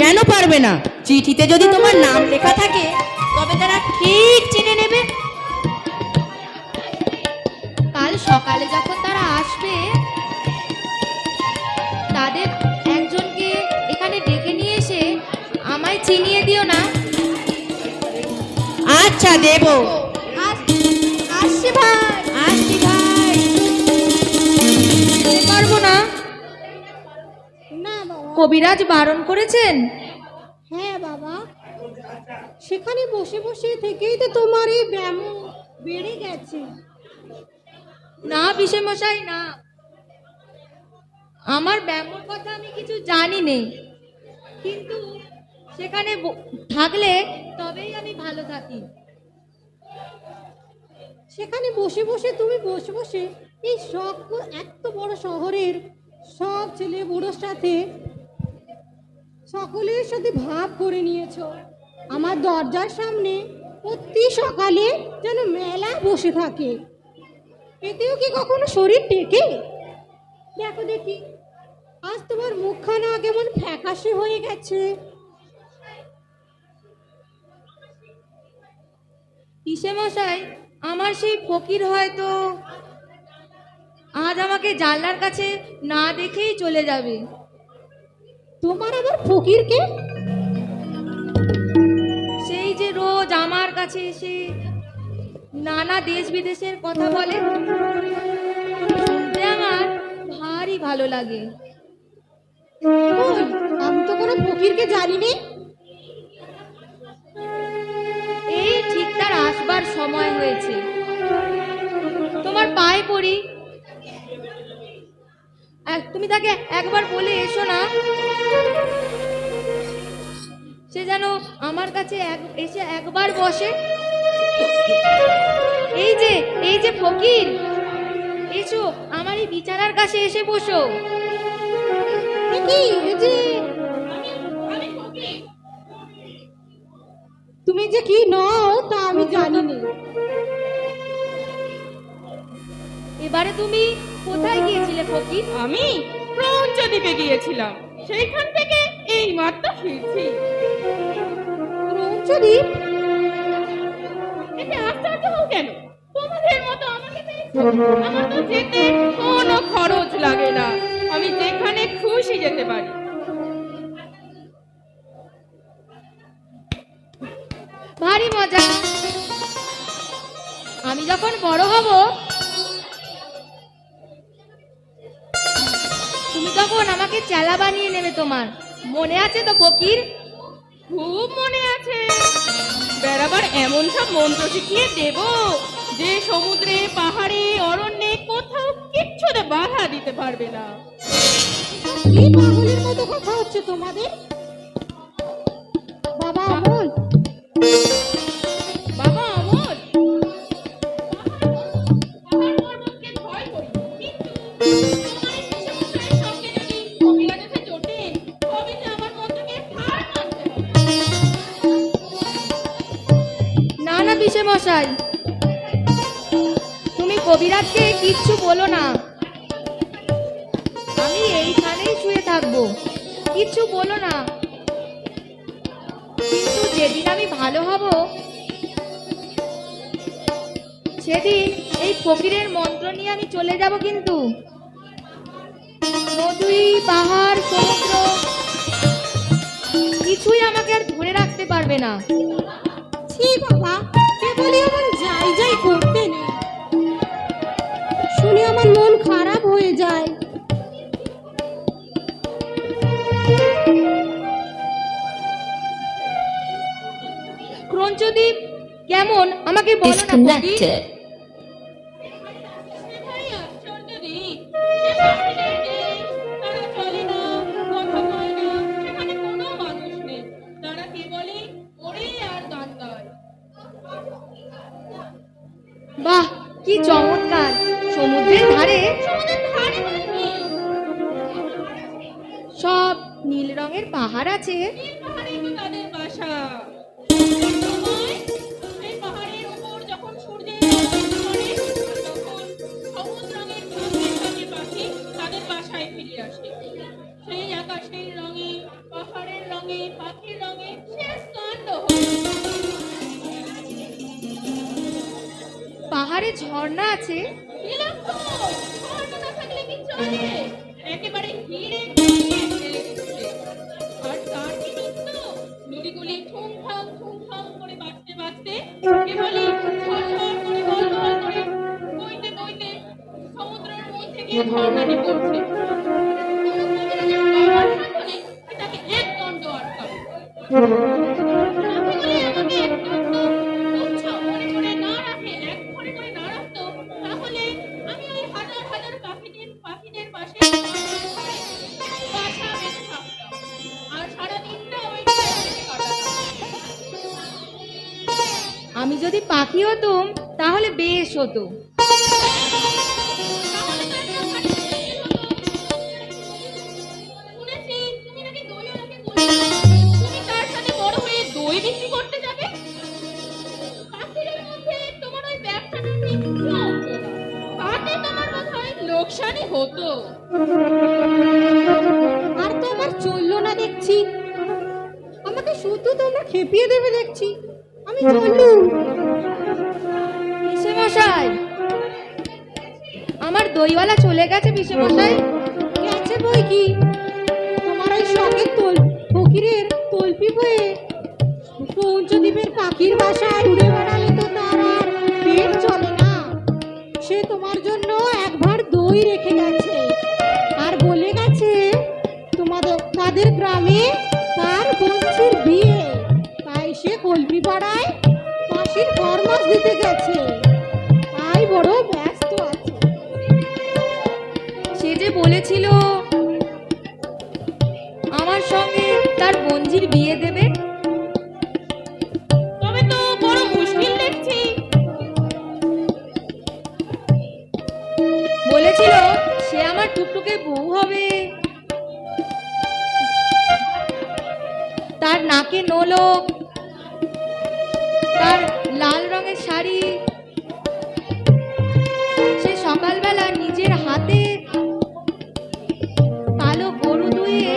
কেন পারবে না? চিঠিতে যদি তোমার নাম লেখা থাকে তবে তারা ঠিক চিনে নেবে। কাল সকালে যখন তারা আসবে তাদের একজনকে এখানে ডেকে নিয়ে এসে আমায় চিনিয়ে দিও না। আচ্ছা, দেবো। আসছি ভাই। আসছি ভাই। যেতে পারবো না, না বাবা। কবিরাজ বারণ করেছেন। হ্যাঁ বাবা, সেখানে বসে বসে থেকেই তো তোমার এই ব্যায়াম বেড়ে গেছে। না পিসেমশাই, না, আমার ব্যায়ামের কথা আমি কিছু জানি নেই, কিন্তু সেখানে থাকলে তবেই আমি ভালো থাকি। সেখানে বসে বসে তুমি বসে বসে এই এত বড় শহরের সব ছেলে বুড়োর সাথে সকলের সাথে ভাব করে নিয়েছো। আমার দরজার সামনে প্রতি সকালে যেন মেলা বসে থাকে। এতেও কি কখনো শরীর টেকে? দেখো দেখি, আজ তোমার মুখখানা কেমন ফ্যাকাশে হয়ে গেছে। পিসে মশাই, আমার সেই ফকির হয়তো আজ আমাকে জানলার কাছে না দেখেই চলে যাবে। তোমার আবার ফকিরকে? সেই যে রোজ আমার কাছে এসে নানা দেশ বিদেশের কথা বলে, শুনতে আমার ভারী ভালো লাগে। কই, আমি তো কোনো ফকিরকে জানিনি। এই ঠিক তার আসবার সময় হয়েছে। তোমার পায়ে পড়ি, তুমি তাকে একবার বলে এসো না, সে যেন আমার কাছে এসে একবার বসে। এই যে ফকির, এসো আমার এই বিছানার কাছে এসে বসো। তুমি যে কি নও তা আমি জানি না। এবারে তুমি কোথায় গিয়েছিলে ফকির? আমি রঞ্জদ্বীপে গিয়েছিলাম, সেইখান থেকে এই মাত্র ফিরছি। রঞ্জদ্বীপ? এতে আশ্চর্য হও কেন? তোমাদের মতো আমাকে পেয়েছো। আমার তো যেতে কোনো খরচ লাগে না, আমি যেখানে খুশি যেতে পারি। ভারী মজা। আমি যখন বড় হব তুমি তখন আমাকে চেলা বানিয়ে নেবে, তোমার মনে আছে তো ফকির? খুব মনে আছে। বেড়াবার এমন সব মন্ত্র শিখিয়ে দেব যে সমুদ্রে, পাহাড়ে, অরণ্যে কোথাও কিচ্ছুতে বাধা দিতে পারবে না। কি পাগলের মতো কথা হচ্ছে তোমাদের? বাবা অমল, বাবা অমল, পাহাড় পর্বতকে ভয় করি, কিন্তু তোমার এই পিসেমশাইয়ের সঙ্গে যদি কবিরাজ এসে জোটেন, তবে যে আমার মন্ত্রকে হার মানতে হবে। না না পিসে মশাই, তুমি কবিরাজকে কিচ্ছু বলো না। আমি এইখানেই শুয়ে থাকবো, কিচ্ছু বলো না। কিন্তু যেদিন আমি ভালো হব সেদিন এই ফকিরের মন্ত্র নিয়ে আমি চলে যাব। কিন্তু নদী, পাহাড়, সমুদ্র কিছুই আমাকে আর ধরে রাখতে পারবে না। ছি বাবা, কেবলই এমন যাই যাই করতে নেই, শুনে আমার মন খারাপ হয়ে যায়। ক্রঞ্চদ্বীপ কেমন আমাকে বলো না ফকির। সেটাই আশ্চর্য দিক। সে পাহাড়ে নেই, তারা চলে না, কথা কয় না, সেখানে কোনো মানুষ নেই। তারা কেবলই ওড়ে আর গান গায়। বাহ, কি চমৎকার! সমুদ্রের ধারে মানে কি? সব নীল রঙের পাহাড় আছে। নীল পাহাড়েই তো তাদের বাসা। সময় সেই পাহাড়ের উপর যখন সূর্যের আলো পড়ে, তখন সবুজ রঙের চোখের পাখি তাদের বাসায় ফিরে আসে। সেই আকাশের রঙে, পাহাড়ের রঙে, পাখির রঙে শেষ কাণ্ড হয়। পাহাড়ে ঝর্ণা আছে। দিলাম তো, ঝর্ণা না থাকলে কি চলে? একেবারে হিড়ে গুলিয়ে ফেলে দিচ্ছে। আর তার কি দোস্ত? নুড়িগুলি ঠুংঠাং করে বাজতে বাজতে কেবলই ঝরঝর করে গলগল করে বইতে বইতে সমুদ্রের মধ্যে গিয়ে ঝর্ণাটি পড়ছে। কোনো কবিরাজের বাবার সাধনে এটাকে এক দণ্ড আটকাবে। তাকে যদি আমাকে এক দণ্ড তুচ্ছ মনে করে না রাখে, এক ঘরে করে না রাখতো, তাহলে আমি ওই হাজার হাজার পাখিদের পাশে বাসা বেঁধে থাকতাম আর সারাদিনটা ওই কাটাতাম। আমি যদি পাখি হতুম তাহলে বেশ হতো। তাহলে তো একটা ভারী মুশকিল হতো। শুনেছি তুমি নাকি দইওয়ালাকে বলেছিলে তুমি তার সাথে বড় হয়ে দই বিক্রি করতে যাবে। পাখিদের মধ্যে তোমার ওই ব্যবসাটা ঠিক চলতো না। তাতে তোমার বোধহয় লোকসানই হতো। আর তো আমার চললো না দেখছি, আমাকে শুধু তোমরা খেপিয়ে দেবে দেখছি। আমি চললুম। পিসেমশাই, আমার দইওয়ালা চলে গেছে পিসেমশাই। গেছে বই কি, তোমার ওই শখের ফকিরের তলপি হয়ে পঞ্চদ্বীপের পাখির বাসায় উড়ে বেড়ালে তো তার আর পেট চলে না। সে তোমার জন্য এক ভাঁড় দই রেখে গেছে আর বলে গেছে তাদের গ্রামে তার বংশীর বিয়ে, তাই সে কলপি পাড়ায় মাসির ফরমাস দিতে গেছে, তাই বড় ব্যস্ত আছে। সে যে বলেছিল আমার সঙ্গে তার বঞ্জির বিয়ে দেবে। তবে তো বড় মুশকিল দেখছি। বলেছিল সে আমার টুকটুকে বউ হবে। তার নাকে নোলক, তার লাল রঙের শাড়ি, সে সকালবেলা নিজের হাতে কালো গরু দুয়ে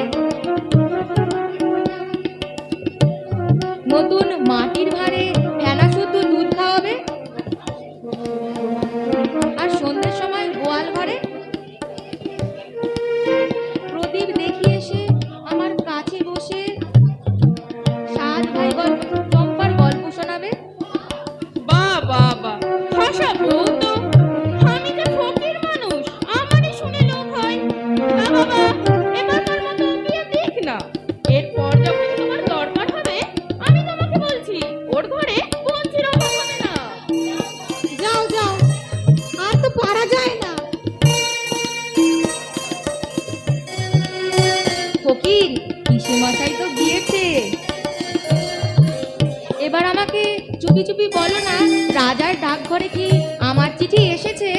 নতুন মাটির ভাঁড়ে ফেনা শুদ্ধ দুধ খাওয়াবে, আর সন্ধ্যের সময় গোয়াল ঘরে প্রদীপ দেখিয়ে এসে আমার কাছে বসে সাত ভাই চম্পার গল্প শোনাবে। বাহ বাহ বাহ, খাসা বউ তো। আমি যে ফকির মানুষ, আমারই শুনে লোভ হয়। না বাবা, এবারকার মতো বিয়ে দেখ না। এরপর যখন তোমার দরকার হবে, আমি তোমাকে বলছি ওর ঘরে বঞ্চির অভাব হবে না। যাও যাও, আর তো পারা যায় না। ফকির পিসেমশাই তো গিয়েছে, এবার আমাকে চুপি চুপি বলো না, রাজার ডাকঘরে কি আমার চিঠি এসেছে?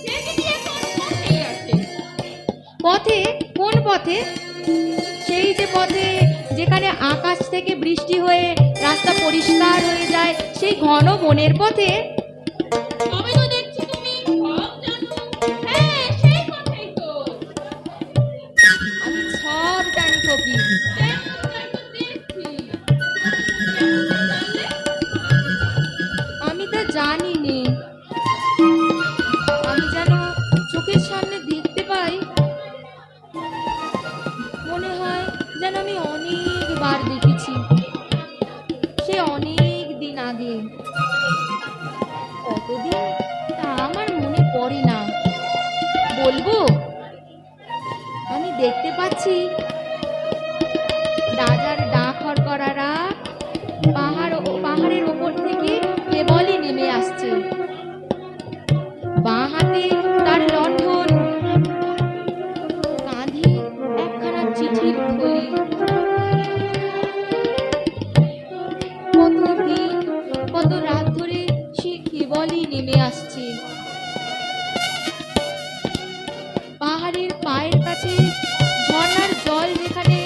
সে চিঠি এখন পথেই আছে। পথে? কোন পথে? সেই যে পথে যেখানে আকাশ থেকে বৃষ্টি হয়ে রাস্তা পরিষ্কার হয়ে যায়, সেই ঘন বনের পথে? তবে তো দেখছি তুমি সব জানো। হ্যাঁ, সেই কথাই তো। আমি সব জানি ফকির। তাই তো দেখছি। জানলে? আমি তা জানি নে, আমি যেন চোখের সামনে দেখতে পাই, মনে হয় যেন আমি অনেকবার দেখেছি, সে অনেক দিন আগে। কতদিন তা আমার মনে পড়ে না। বলবো? আমি দেখতে পাচ্ছি রাজার ডাকঘর করারা পাহাড়ের ওপর থেকে কেবলই নেমে আসছে। বাঁ হাতে তার লণ্ঠন, কাঁধে একখানা চিঠির থলি। কতদিন কত রাত ধরে সে কেবলই নেমে আসছে। পাহাড়ের পায়ের কাছে ঝর্ণার জল যেখানে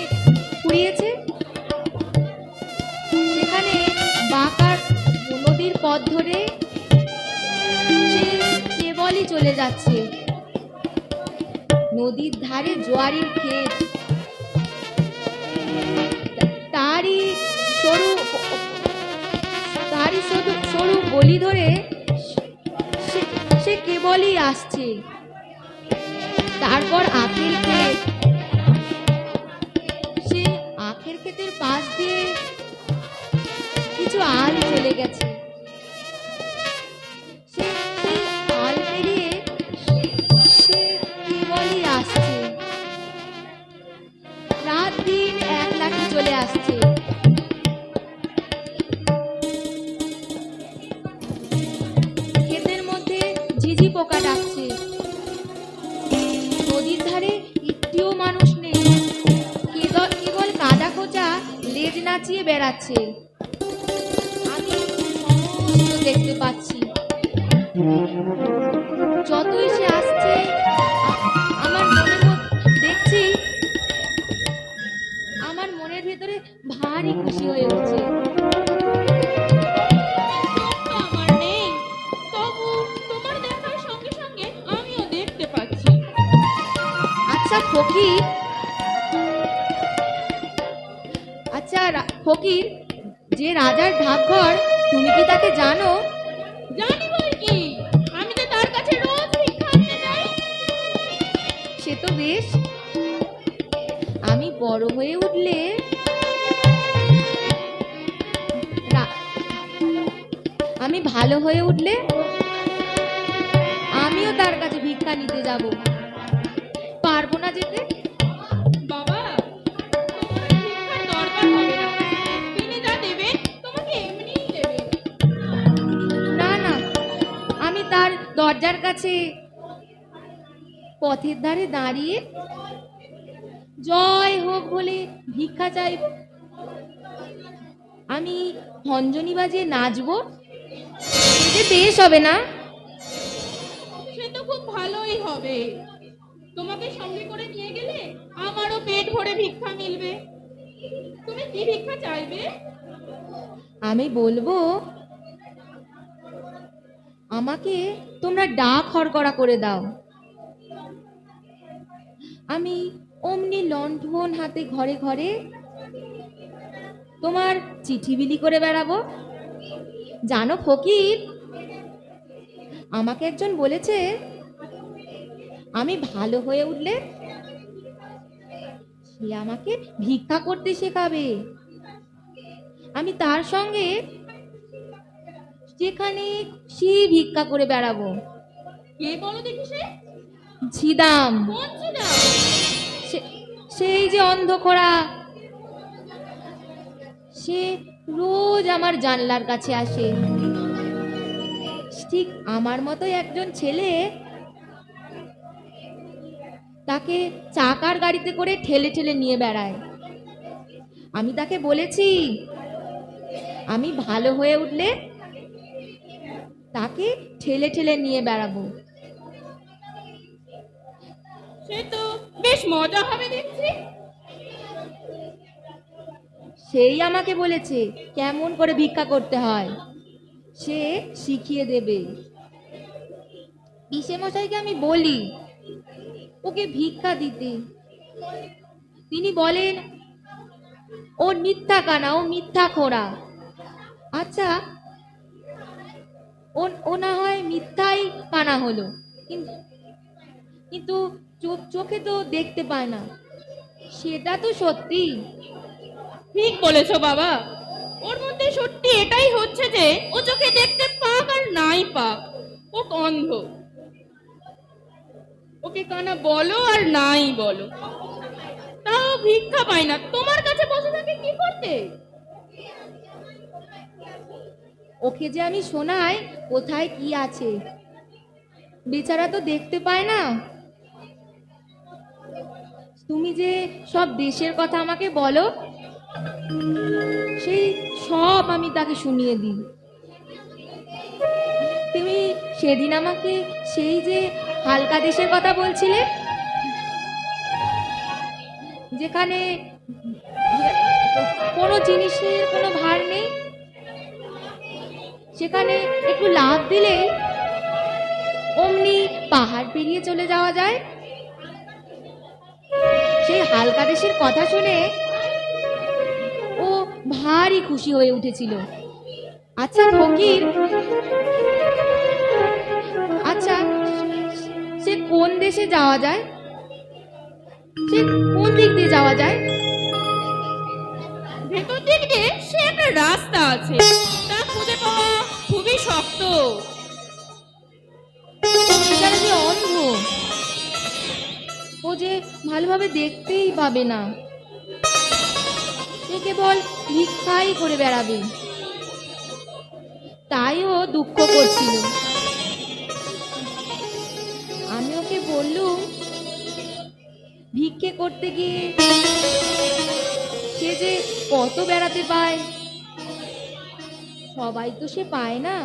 ফুরিয়েছে, সেখানে বাঁকার নদীর পথ ধরে সে কেবলই চলে যাচ্ছে। নদীর ধারে জোয়ারির ক্ষেত, তারই সরু গলি ধরে সে কেবলই আসছে। তারপর আখের ক্ষেত, সে আখের ক্ষেতের পাশ দিয়ে কিছু আল চলে গেছে। সে আল পেরিয়ে সে কেবলই আসছে। রাত দিন এক লাঠি চলে আসছে। ক্ষেতের মধ্যে ঝিঝি পোকা ডাকছে। নদীর ধারে একটিও মানুষ নেই, কেবল কাদা খোঁচা লেজ নাচিয়ে বেড়াচ্ছে। আমি সমস্ত দেখতে পাচ্ছি। যতই সে আসছে আমার দেখছি আমার মনের ভেতরে ভারী খুশি হয়ে উঠছে। তো আমার নেই, তবু তোমার দেখার সঙ্গে সঙ্গে আমিও দেখতে পাচ্ছি। আচ্ছা ফকির, ফকির, যে রাজার ঢাকঘর, তুমি কি তাকে জানো? জানি বই কি, আমি তো তার কাছে রোজ ভিক্ষা আনতে যাই। সে তো বেশ। আমি বড় হয়ে উঠলে আমি ভালো হয়ে উঠলে আমিও তার কাছে ভিক্ষা নিতে যাব। পারবো না যেতে। বাবা, তোমার ভিক্ষার দরকার হবে না, তিনি যা দেবেন তোমাকে এমনিই দেবেন। না না, আমি তার দরজার কাছে পথের ধারে দাঁড়িয়ে জয় হোক বলে ভিক্ষা চাইব। আমি হঞ্জনি বাজিয়ে নাচবো, এতে বেশ হবে না? সে তো খুব ভালোই হবে, তোমাকে সঙ্গে করে নিয়ে গেলে আমারও পেট ভরে ভিক্ষা মিলবে। তুমি কি ভিক্ষা চাইবে? আমি বলবো, আমাকে তোমরা ডাক হরকড়া করে দাও। আমি অমনি লণ্ঠন হাতে ঘরে ঘরে তোমার চিঠি বিলি করে বেড়াবো। জানো ফকির, আমাকে একজন বলেছে আমি ভালো হয়ে উঠলে সে আমাকে ভিক্ষা করতে শেখাবে। আমি তার সঙ্গে যেখানে সে ভিক্ষা করে বেড়াবো। কে বলো দেখি? সে ঝিদাম, কোন ছিল? সেই যে অন্ধখোড়া, সে রোজ আমার জানলার কাছে আসে। ঠিক আমার মতো একজন ছেলে তাকে চাকার গাড়িতে করে ঠেলে ঠেলে নিয়ে বেড়ায়। আমি তাকে বলেছি আমি ভালো হয়ে উঠলে তাকে ঠেলে ঠেলে নিয়ে বেড়াবো। সে তো বেশ মজা হবে দেখছি। সেই আমাকে বলেছে কেমন করে ভিক্ষা করতে হয়, সে শিখিয়ে দেবে। পিসে মশাইকে আমি বলি ওকে ভিক্ষা দিতে, তিনি বলেন ও মিথ্যা কানা, ও মিথ্যা খোড়া। আচ্ছা, ও না হয় মিথ্যাই কানা হলো, কিন্তু চোখে তো দেখতে পায় না, সেটা তো সত্যি। ঠিক বলেছো বাবা, ওর মধ্যে সত্যি এটাই হচ্ছে যে ও চোখে দেখতে পাক আর নাই পাক, ও অন্ধ। ওকে কানা বলো আর নাই বলো, তাও ভিক্ষা পায় না। তোমার কাছে বসে থাকে কি করতে? ওকে যে আমি শোনাই কোথায় কি আছে, বেচারা তো দেখতে পায় না। তুমি যে সব দেশের কথা আমাকে বলো, সেই সব আমি তাকে শুনিয়ে দিই। তুমি সেদিন আমাকে সেই যে হালকা দেশের কথা বলছিলে, যেখানে কোনো জিনিসের কোনো ভার নেই, সেখানে একটু লাফ দিলেই অমনি পাহাড় পেরিয়ে চলে যাওয়া যায়। সেই হালকা দেশের কথা শুনে ও ভারী খুশি হয়ে উঠেছিল। আচ্ছা ফকির, আচ্ছা সে কোন দেশে যাওয়া যায়, সে কোন দিক দিয়ে যাওয়া যায়? ভেতর দিক দিয়ে সে একটা রাস্তা আছে, তা খুঁজে পাওয়া খুবই শক্ত। বেচারা যে অন্ধ, ও যে ভালোভাবে দেখতেই পাবে না, সে কেবল ভিক্ষাই করে বেড়াবে। তাই ও দুঃখ করছিল। আমি ওকে বললুম ভিক্ষে করতে গিয়ে সে যে কত বেড়াতে পায়, সবাই তো সে পায় না।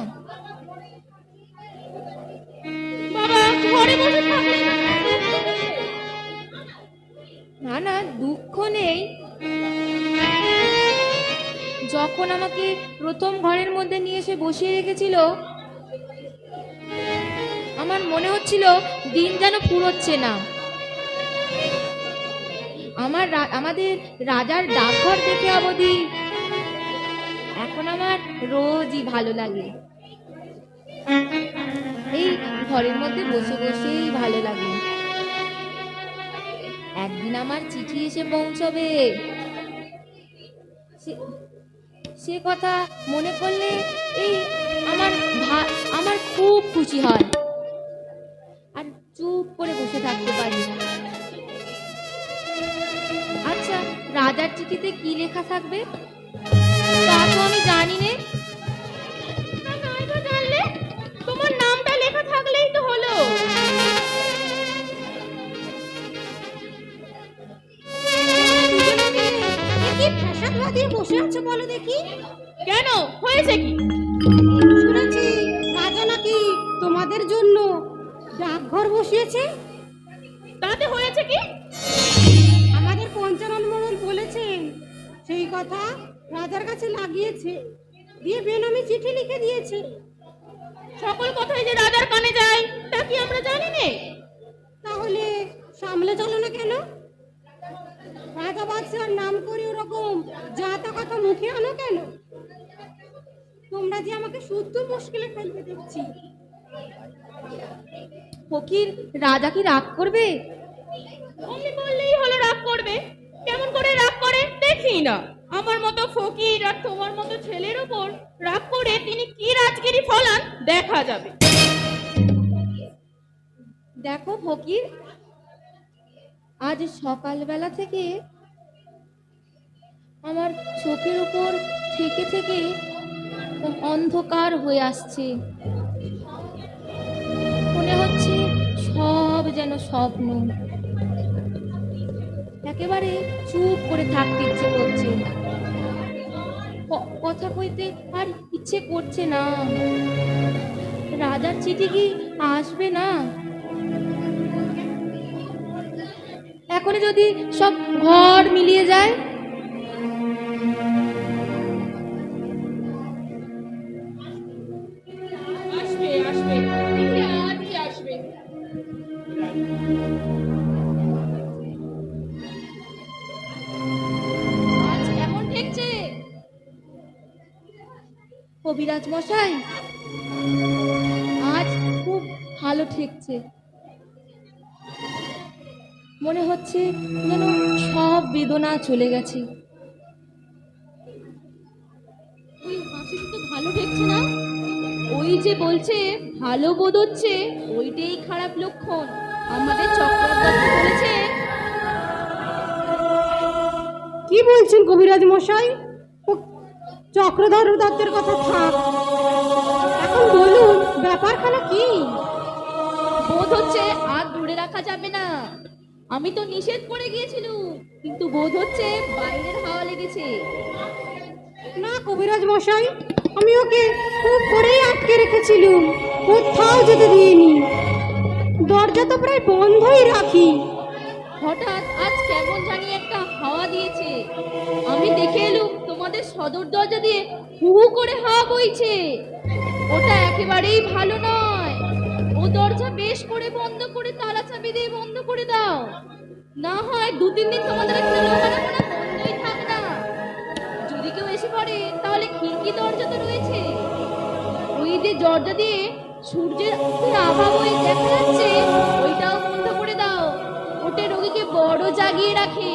বাবা ঘরে বসে থাকলে না না, দুঃখ নেই। যখন আমাকে প্রথম ঘরের মধ্যে নিয়ে এসে বসিয়ে রেখেছিল, আমার মনে হচ্ছিল দিন যেন ফুরোচ্ছে না। আমাদের রাজার ডাকঘর দেখে অবধি এখন আমার রোজই ভালো লাগে। এই ঘরের মধ্যে বসে বসেই ভালো লাগে। একদিন আমার চিঠি এসে পৌঁছবে, সে কথা মনে করলে এই আমার খুব খুশি হয়, আর চুপ করে বসে থাকতে পারি না। আচ্ছা, রাজার চিঠিতে কি লেখা থাকবে তা তো আমি জানি নে। জানলে তোমার নামটা লেখা থাকলেই তো হলো। কি ফ্যাশন লাগিয়ে বসে আছে বলো দেখি? কেন হয়েছে কি? শুনেছি রাজা নাকি তোমাদের জন্য ডাকঘর বসিয়েছে। তাতে হয়েছে কি? আমাদের পঞ্চানন মোড়ল বলেছেন সেই কথা রাজার কাছে লাগিয়েছে, দিয়ে বেনামি চিঠি লিখে দিয়েছে। সকল কথাই যে রাজার কানে যায় তা কি আমরা জানি নে? তাহলে সামলে চলো না কেন? রাজা বাদশার নাম করে ওরকম যা তা কথা মুখে আনো কেন? তোমরা যে আমাকে শুদ্ধ মুশকিলে ফেলতে দেখছি। ফকির, রাজা কি রাগ করবে? অমনি বললেই হলো রাগ করবে। কেমন করে রাগ করে দেখি না। আমার মতো ফকির আর তোমার মতো ছেলের উপর রাগ করে তিনি কি রাজগিরি ফলান দেখা যাবে। দেখো ফকির, আজ সকালবেলা থেকে আমার চোখের উপর থেকে থেকে অন্ধকার হয়ে আসছে। মনে হচ্ছে সব যেন স্বপ্ন। একেবারে চুপ করে থাকতে ইচ্ছে করছে, কথা কইতে আর ইচ্ছে করছে না। রাজার চিঠি কি আসবে না? এখনই যদি সব ঘর মিলিয়ে যায়। আসবে আসবে, চিঠি আজই আসবে। আজ কেমন ঠেকছে কবিরাজ মশাই? আজ খুব ভালো ঠেকছে। মনে হচ্ছে যেন সব বেদনা চলে গেছে। ওই হাসিটা তো ভালো ঠেকছে না। ওই যে বলছে ভালো বোধ হচ্ছে, ওইটাই খারাপ লক্ষণ। আমাদের চক্রবর্তী বলেছে। কি বলছেন কবিরাজ মশাই? ও চক্রধর দত্তের কথা থাক, এখন বলুন ব্যাপারখানা কি? বোধ হচ্ছে আর ধরে রাখা যাবে না। আমি তো নিষেধ করে গিয়েছিলাম, কিন্তু বোধ হচ্ছে বাইরের হাওয়া লেগেছে। না কবিরাজ মশাই, আমি ওকে খুব করেই আটকে রেখেছিলুম, কোথাও যেতে দিইনি। দরজা তো প্রায় বন্ধই রাখি। হঠাৎ আজ কেমন জানি একটা হাওয়া দিয়েছে। আমি দেখে এলুম তোমাদের সদর দরজা দিয়ে হু হু করে হাওয়া বইছে। ওটা একেবারেই ভালো নয়। ও দরজা বেশ করে বন্ধ করে তালা চাবি দিয়ে বন্ধ করে দাও। না হয় 2-3 দিন তোমাদের এখানে লোকারোপণা বন্ধই থাক না। যদি কেউ এসে পড়ে তাহলে খিড়কি দরজা তো রয়েছে। ওই যে দরজা দিয়ে সূর্যের আভা বয়ে দেখা যাচ্ছে, ওইটাও বন্ধ করে দাও। ওটা রোগীকে বড় জাগিয়ে রাখে।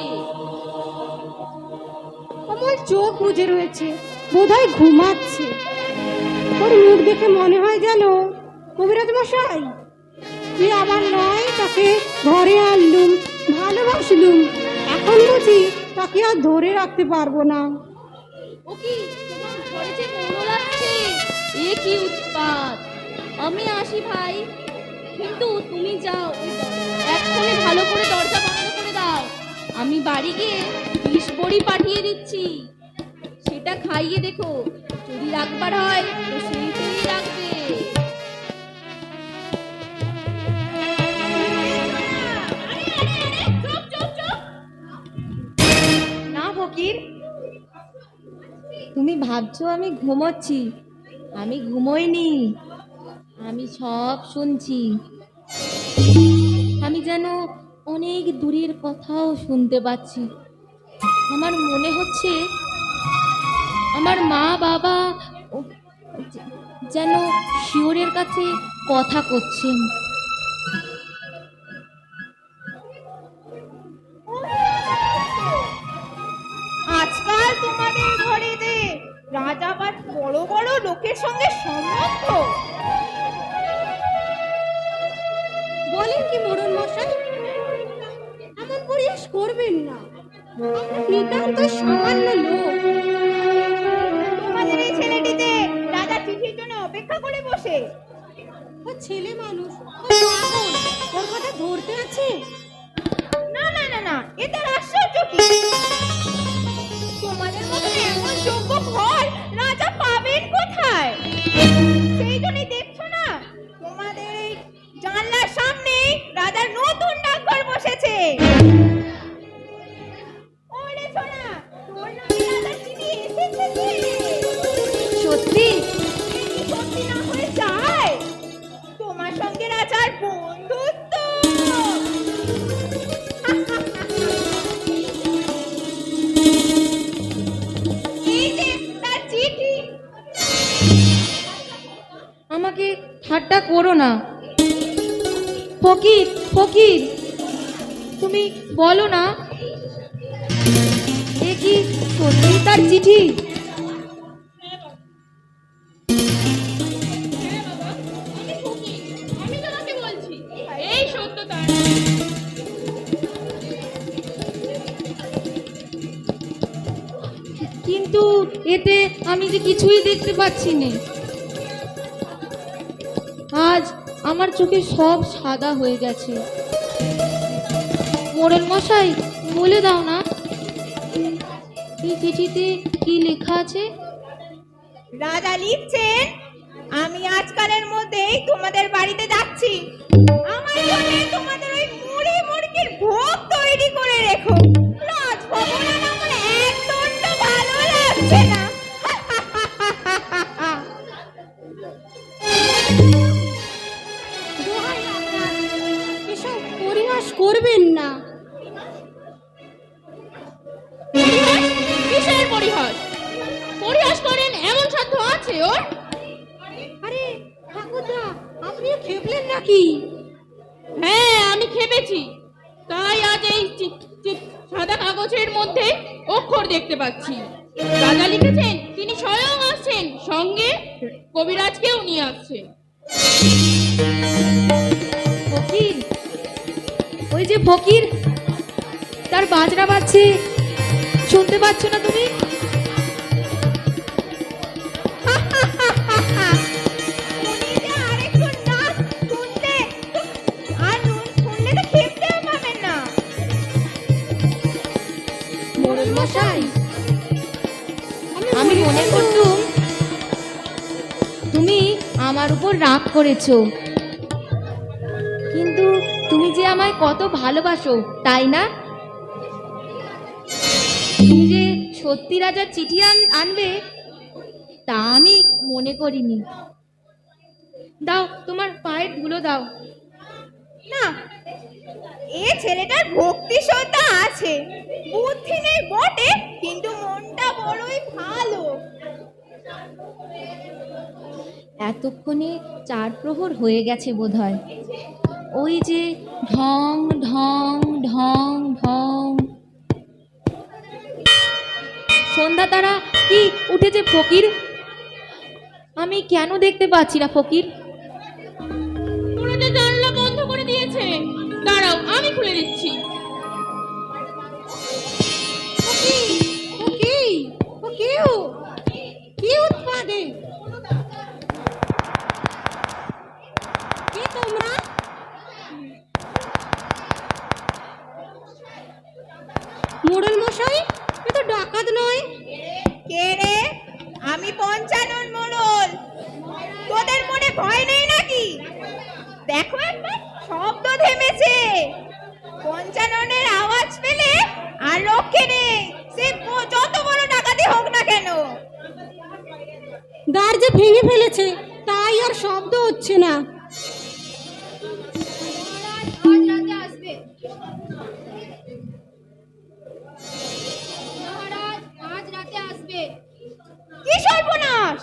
আমার চোখ বুজে রয়েছে, বোধহয় ঘুমাচ্ছে। ওর মুখ দেখে মনে হয় যেন কবিরাজ মশাই তুই আবার নয় তাকে ঘরে আনলুম, ভালোবাসলুম, এখন বুঝি তাকে আর ধরে রাখতে পারবো না। ও কি তোমার ঘরে যে মোড়ল আসছে? এ কি উৎপাত! আমি আসি ভাই, কিন্তু তুমি যাও এক্ষুনি ভালো করে দরজা বন্ধ করে দাও। আমি বাড়ি গিয়ে বিষ বড়ি পাঠিয়ে দিচ্ছি, সেটা খাইয়ে দেখো, যদি রাখবার হয় তো সেইটাই রাখবে। না ফকির, তুমি ভাবছো আমি ঘুমোচ্ছি, আমি ঘুমোইনি, আমি সব শুনছি। আমি যেন অনেক দূরের কথাও শুনতে পাচ্ছি। আমার মনে হচ্ছে আমার মা বাবা যেন শিওরের কাছে কথা করছেন। আজকাল তোমাদের ঘরে যে রাজা বা বড় বড় লোকের সঙ্গে সম্বন্ধ। বলেন কি মোড়ল মশাই, এমন পরিহাস করবেন না, আমরা নিতান্ত সামান্য লোক। তোমাদের এই ছেলেটি যে রাজা চিঠির জন্য অপেক্ষা করে বসে। ও ছেলে মানুষ, ও পাগল, ওর কথা ধরতে আছে। না না না না, এটা আশ্চর্য কি! তোমাদের মতো এমন যোগ্য ঘর রাজা পাবেন কোথায়? সেই জন্যই দেখছো না, তোমাদের এই জানলার সামনে রাজার নতুন ডাকঘর বসেছে। ওরে সোনা, তোর নামে রাজার চিঠি এসেছে যে। সত্যি? এ কি সত্যি না হয়ে যায়? তোমার সঙ্গে রাজার বন্ধুত্ব। এই যে তার চিঠি। আমাকে ঠাট্টা করো না ফকির, ফকির, তুমি বলো না, এ কি সত্যি তার চিঠি? আমি তোমাকে বলছি, এই সত্য তার। কিন্তু এতে আমি যে কিছুই দেখতে পাচ্ছি না। আজ আমার চোখে সব সাদা হয়ে গেছে। মোড়ল মশাই, বলে দাও না, এই চিঠিতে কি লেখা আছে? রাজা লিখছেন, আমি আজকালের মধ্যেই তোমাদের বাড়িতে যাচ্ছি। আমার জন্য তোমাদের ওই মুড়ি মুড়কির ভোগ তৈরি করে রেখো। রাজভবন আর আমার একদণ্ড ভালো লাগছে না। দোহাই আপনার, এসব পরিহাস করবেন না। পরিহাস? কিসের পরিহাস? পরিহাস করেন এমন সাধ্য আছে ওর? আরে ঠাকুরদা, আপনিও খেপলেন নাকি? হ্যাঁ, আমি খেপেছি, তাই আজ এই সাদা কাগজের মধ্যে অক্ষর দেখতে পাচ্ছি। রাজা লিখেছেন তিনি স্বয়ং আসছেন, সঙ্গে কবিরাজকেও নিয়ে আসছেন। ফকির, ওই যে ফকির, তার বাজনা বাজছে, শুনতে পাচ্ছ না তুমি? উনি যে আরেকটু নাচ শুনতে আর শুনলে তো খেপতেও পাবেন না। মোড়ল মশাই, আমি মনে করতুম তুমি আমার উপর রাগ করেছো, কিন্তু তুমি যে আমায় কত ভালোবাসো, তাই না? তুমি যে সত্যি রাজার চিঠি আনবে তা আমি মনে করিনি। দাও, তোমার পায়ের ধুলো দাও। না, এ ছেলেটার ভক্তি শ্রদ্ধা আছে, বুদ্ধি নেই বটে, কিন্তু মনটা বড়ই ভালো। এতক্ষণে 4 প্রহর হয়ে গেছে বোধহয়। ওই যে ঢং ঢং ঢং ঢং, সন্ধ্যা তারা কি উঠেছে ফকির? আমি কেন দেখতে পাচ্ছি না ফকির? ওরা যে জানলা বন্ধ করে দিয়েছে, দাঁড়াও আমি খুলে দিচ্ছি। কি উৎপাদে? কে তোমরা? মশাই, এ তো ডাকাত নয়। কে রে? আমি পঞ্চানন মোড়ল। তোদের মনে ভয় নেই নাকি? দেখো একবার, শব্দ থেমেছে। পঞ্চাননের আওয়াজ পেলে আর রক্ষে নেই, সে যত বড় ডাকাতি হোক না কেন। দ্বার যে ভেঙে ফেলেছে, তাই আর শব্দ হচ্ছে না। আজ রাতে আসবে। মহারাজ আজ রাতে আসবে। কি সর্বনাশ!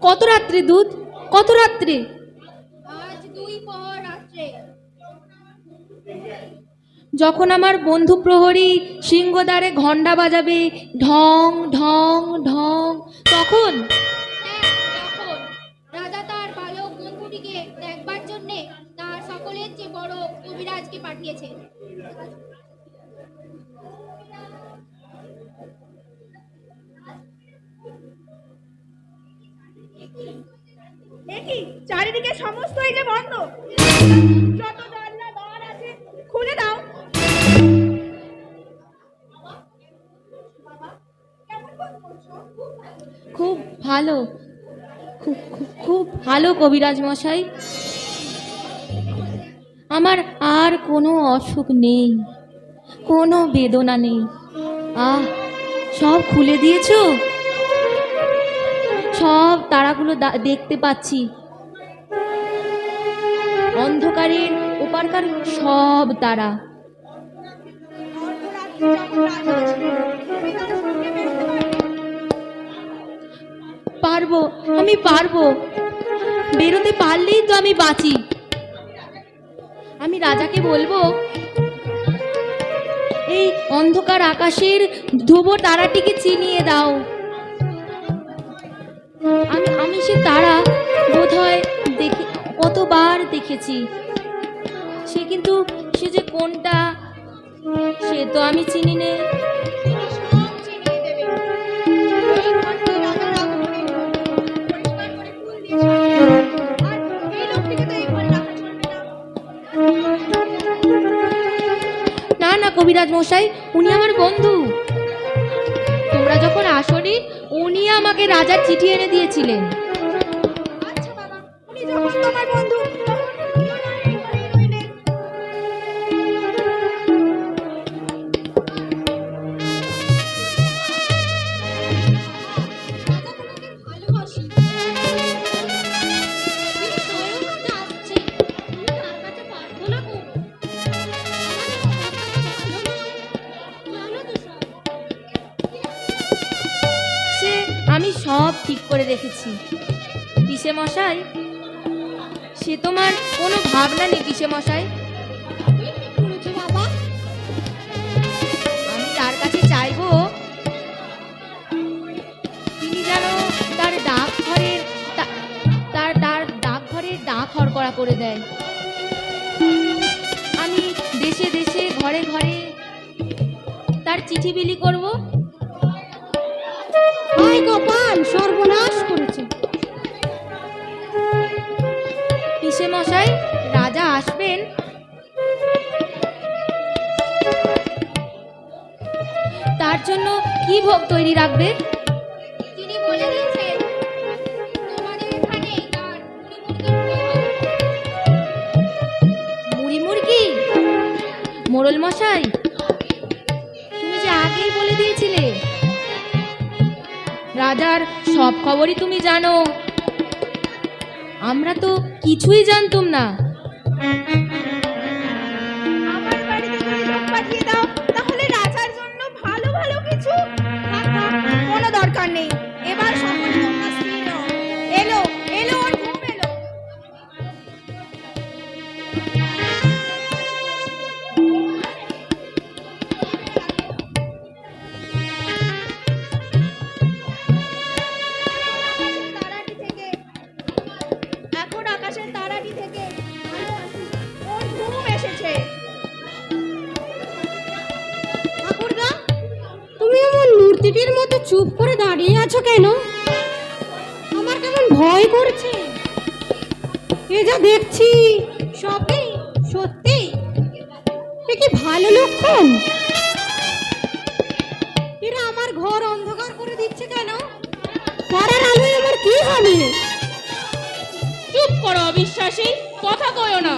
কত রাত্রে দুধ, কত রাত্রে? আজ 2 প্রহর রাত্রে। যখন আমার বন্ধু প্রহরী সিংহদ্বারে ঘণ্টা বাজাবে ঢং ঢং ঢং, তখন? হ্যাঁ, তখন রাজা তার বালক বন্ধুটিকে দেখবার জন্যে তার সকলের চেয়ে বড় কবিরাজকে পাঠিয়েছে। দেখি চারিদিকে সমস্ত এই যে বন্ধ, যত জানলা দ্বার আছে খুলে দাও। খুব ভালো, খুব খুব খুব ভালো কবিরাজ মশাই। আমার আর কোনো অসুখ নেই, কোনো বেদনা নেই। আহ, সব খুলে দিয়েছো? সব তারাগুলো দেখতে পাচ্ছি, অন্ধকারের ওপারকার সব তারা। পারবো, আমি পারবো, বেরোতে পারলেই তো আমি বাঁচি। আমি রাজাকে বলবো, এই অন্ধকার আকাশের ধ্রুব তারাটিকে চিনিয়ে দাও। আমি সে তারা বোধহয় দেখে কতবার দেখেছি, সে কিন্তু সে যে কোনটা সে তো আমি চিনি নে। সব চিনিয়ে দেবে। এই ঘরটি রাজা রাখবেন, পরিষ্কার করে ফুল দিয়ে সাজিয়ে। আর এই লোকটিকে তো এই ঘরে রাখা চলবে না। না না কবিরাজ মশাই, উনি আমার বন্ধু। তোমরা যখন আসনি, উনি আমাকে রাজার চিঠি এনে দিয়েছিলেন। আচ্ছা বাবা, উনি যখন তোমার বন্ধু, তখন তুমিও না এই ঘরে রইলে। রাজা তোমাকে ভালোবাসে। তিনি স্বয়ং আজ আসছে। তুমি তার কাছে প্রার্থনা করো। জানো তো সব। সে আমি সব ঠিক করে রেখেছি পিসে মশাই। সে তোমার কোনো ভাবনা নেই পিসে মশাই। তুমি কি করেছো বাবা? আমি তার কাছে চাইবো তিনি যেন তার ডাকঘরের তার ডাকঘরের ডাক হরকরা করে দেয়। আমি দেশে দেশে ঘরে ঘরে তার চিঠি বিলি করব। হায় কপাল, সর্বনাশ করেছে। পিসে মশাই, রাজা আসবেন। তার জন্য কি ভোগ তৈরি রাখবে? তিনি বলে দিয়েছেন তোমাদের এখানে তার মুড়ি মুরগি? মোড়ল মশাই, তুমি যে আগেই বলে দিয়েছিলে। রাজার সব খবরই তুমি জানো, আমরা তো কিছুই জানতুম না। আমার বাড়িতে তুমি লোক পাঠিয়ে দাও, তাহলে রাজার জন্য ভালো ভালো কিছু। থাক থাক, কোনো দরকার নেই। এবার সকলে তোমরা স্থির হও। এলো এলো, ওর ঘুম এলো। এখন আকাশের তারাটি থেকে আলো আসুক। ওর ঘুম এসেছে। ঠাকুরদা, তুমি এমন মূর্তিটির মতো চুপ করে দাঁড়িয়ে আছো কেন? আমার কেমন ভয় করছে। এ যা দেখছি সবই সত্যি। এ এ কি ভালো লক্ষণ? এরা আমার ঘর অন্ধকার করে দিচ্ছে কেন? পরের আলোয় আমার কি হবে? চুপ করো অবিশ্বাসী, কথা কয়ো না।